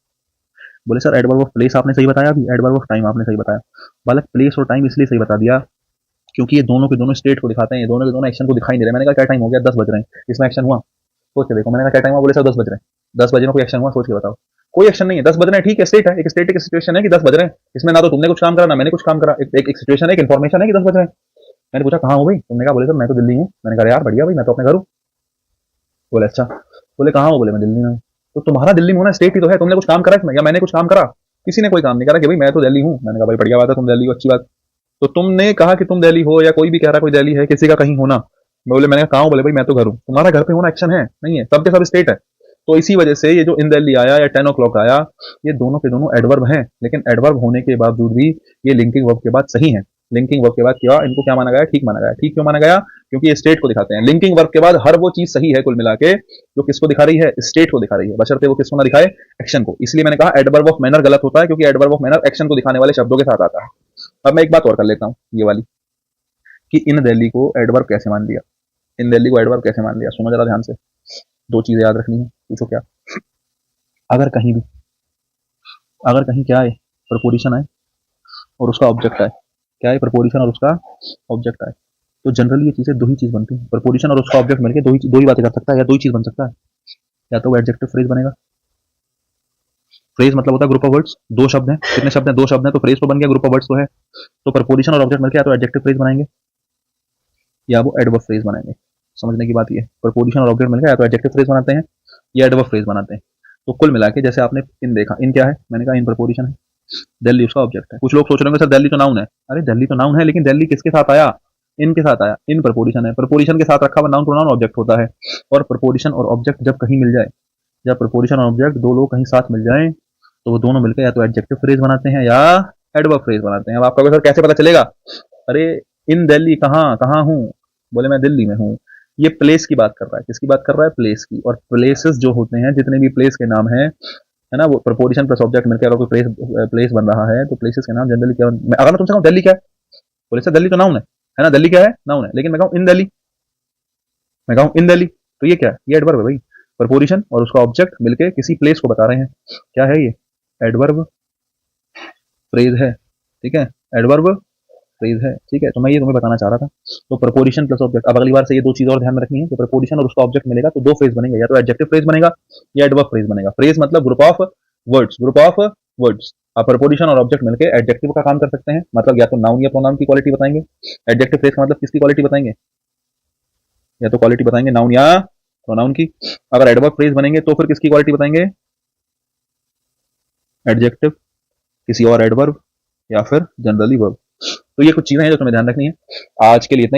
बोले सर एडवर्ब ऑफ प्लेस आपने सही बताया, अभी एडवर्ब ऑफ टाइम आपने सही बताया। बालक प्लेस और टाइम इसलिए सही बता दिया क्योंकि ये दोनों के दोनों स्टेट को दिखाते हैं, ये दोनों के दोनों एक्शन को दिखाई नहीं रहे। मैंने कहा क्या टाइम हो गया? 10 बज रहे हैं, इसमें एक्शन हुआ? सोच के देखो। मैंने कहा क्या टाइम हुआ? बोले सर 10 बज रहे हैं। 10 बजे में कोई एक्शन हुआ? सोच के बताओ। कोई एक्शन नहीं है। 10 बज रहे हैं, ठीक है, स्टेट है, एक स्टेटिक सिचुएशन है कि 10 बज रहे हैं। इसमें ना तो तुमने कुछ काम करा ना मैंने कुछ काम करा, एक सिचुएशन है, एक इन्फॉर्मेशन है कि 10 बज रहे हैं। मैंने पूछा कहाँ हो भाई? तुमने कहा बोले सर मैं तो दिल्ली हूँ। मैंने कहा यार बढ़िया भाई, मैं तो अपने घर हूँ। बोले अच्छा। बोले कहाँ हो? बोले मैं दिल्ली में हूँ। तो तुम्हारा दिल्ली में होना स्टेट ही तो है, तुमने कुछ काम करा इसमें या मैंने कुछ काम करा? किसी ने कोई काम नहीं करा कि भाई मैं तो दिल्ली हूँ। मैंने कहा भाई बढ़िया बात है, तुम दिल्ली हो, अच्छी बात। तो तुमने कहा कि तुम दिल्ली हो, या कोई भी कह रहा कोई दिल्ली है, किसी का कहीं होना। बोले मैंने कहा बोले भाई मैं तो घर हूँ। तुम्हारा घर पे होना एक्शन है नहीं है? सब के सब स्टेट है। तो इसी वजह से ये जो इन दिल्ली आया या 10 o'clock आया, ये दोनों के दोनों एडवर्ब हैं। लेकिन एडवर्ब होने के बावजूद भी ये लिंकिंग वर्ब के बाद सही है। लिंकिंग वर्ब के बाद क्या इनको क्या माना गया? ठीक माना गया। ठीक क्यों माना गया? क्योंकि ये स्टेट को दिखाते हैं। लिंकिंग वर्ब के बाद हर वो चीज सही है कुल मिला के जो किसको दिखा रही है? स्टेट को दिखा रही है, बशर्ते वो किसको ना दिखाए? एक्शन को। इसलिए मैंने कहा एडवर्ब ऑफ मैनर गलत होता है, क्योंकि एडवर्ब ऑफ मैनर एक्शन को दिखाने वाले शब्दों के साथ आता है। अब मैं एक बात और कर लेता हूँ, ये वाली, कि इन दिल्ली को एडवर्ब कैसे मान लिया? इन दिल्ली को एडवर्ब कैसे मान लिया? सुनो जरा ध्यान से, दो चीजें याद रखनी है। पूछो क्या? अगर कहीं भी, अगर कहीं क्या है? प्रपोजिशन है और उसका ऑब्जेक्ट है। क्या है? प्रपोजिशन और उसका ऑब्जेक्ट है। तो जनरली ये चीजें दो ही चीज बनती है, प्रपोजिशन और उसका ऑब्जेक्ट मिलकर दो ही बातें कर सकता है, या दो ही चीज बन सकता है। या तो वो एडजेक्टिव फ्रेज बनेगा। फ्रेज मतलब होता है ग्रुप ऑफ वर्ड्स। दो शब्द हैं, कितने शब्द हैं? दो शब्द हैं, तो फ्रेज तो बन गया, ग्रुप ऑफ वर्ड्स तो है। तो प्रपोजिशन और ऑब्जेक्ट मिलकर या तो एडजेक्टिव फ्रेज बनाएंगे या वो एडवर्ब फ्रेज बनाएंगे। समझने की बात ये है, प्रपोजिशन और ऑब्जेक्ट मिलकर या तो एडजेक्टिव फ्रेज बनाते हैं या एडवर्ब फ्रेज बनाते हैं। तो कुल मिला के जैसे आपने इन देखा, इन क्या है? मैंने कहा इन प्रपोजिशन है, दिल्ली उसका ऑब्जेक्ट है। कुछ लोग सोच रहे होंगे सर दिल्ली तो नाउन है। अरे दिल्ली तो नाउन है, लेकिन दिल्ली किसके साथ आया? इन के साथ आया। इन प्रपोजिशन है, प्रपोजिशन के साथ रखा हुआ नाउन प्रोनाउन ऑब्जेक्ट होता है। और प्रपोजिशन और ऑब्जेक्ट जब कहीं मिल जाए, जब प्रपोजिशन और ऑब्जेक्ट दो लोग कहीं साथ मिल जाए, तो वो दोनों मिलकर या तो एडजेक्टिव फ्रेज बनाते हैं या एडवर्ब फ्रेज बनाते हैं। अब आपका सर कैसे पता चलेगा? अरे इन दिल्ली कहाँ कहाँ हूँ? बोले मैं दिल्ली में हूँ। ये प्लेस की बात कर रहा है। किसकी बात कर रहा है? प्लेस की। और प्लेसेस जो होते हैं, जितने भी प्लेस के नाम है ना, वो प्रपोजिशन प्लस ऑब्जेक्ट मिलकर अगर कोई प्लेस प्लेस बन रहा है, तो प्लेसेस के नाम जनरली क्या? अगर मैं तुमसे कहूँ दिल्ली क्या है? बोले सर दिल्ली तो नाउन है ना? दिल्ली क्या है? नाउन है। लेकिन मैं कहूँ इन दिल्ली, मैं कहूँ इन दिल्ली, तो ये क्या है? ये एडवर्ब है भाई। प्रपोजिशन और उसका ऑब्जेक्ट मिलके किसी प्लेस को बता रहे हैं। क्या है ये? एडवर्ब फ्रेज है। ठीक है, एडवर्ब फ्रेज है। ठीक है, तो मैं ये तुम्हें बताना चाह रहा था। तो प्रपोजिशन प्लस ऑब्जेक्ट, अब अगली बार से ये दो चीज और ध्यान में रखनी है कि प्रपोजिशन और उसका ऑब्जेक्ट मिलेगा तो दो फ्रेज बनेंगे, या तो एडजेक्टिव फ्रेज बनेगा या एडवर्ब फ्रेज बनेगा। फ्रेज मतलब group of words, group of words. अब प्रपोजिशन और ऑब्जेक्ट मिलकर एडजेक्टिव का काम कर सकते हैं, मतलब या तो नाउन या प्रोनाउन की क्वालिटी बताएंगे। एडजेक्टिव फ्रेज का मतलब किसकी क्वालिटी बताएंगे? या तो क्वालिटी बताएंगे नाउन या प्रोनाउन की। अगर एडवर्ब फ्रेज बनेंगे तो फिर किसकी क्वालिटी बताएंगे? एडजेक्टिव, किसी और एडवर्ब या फिर जनरली वर्ब। तो ये कुछ चीजें हैं जो तुम्हें ध्यान रखनी है। आज के लिए इतना ही।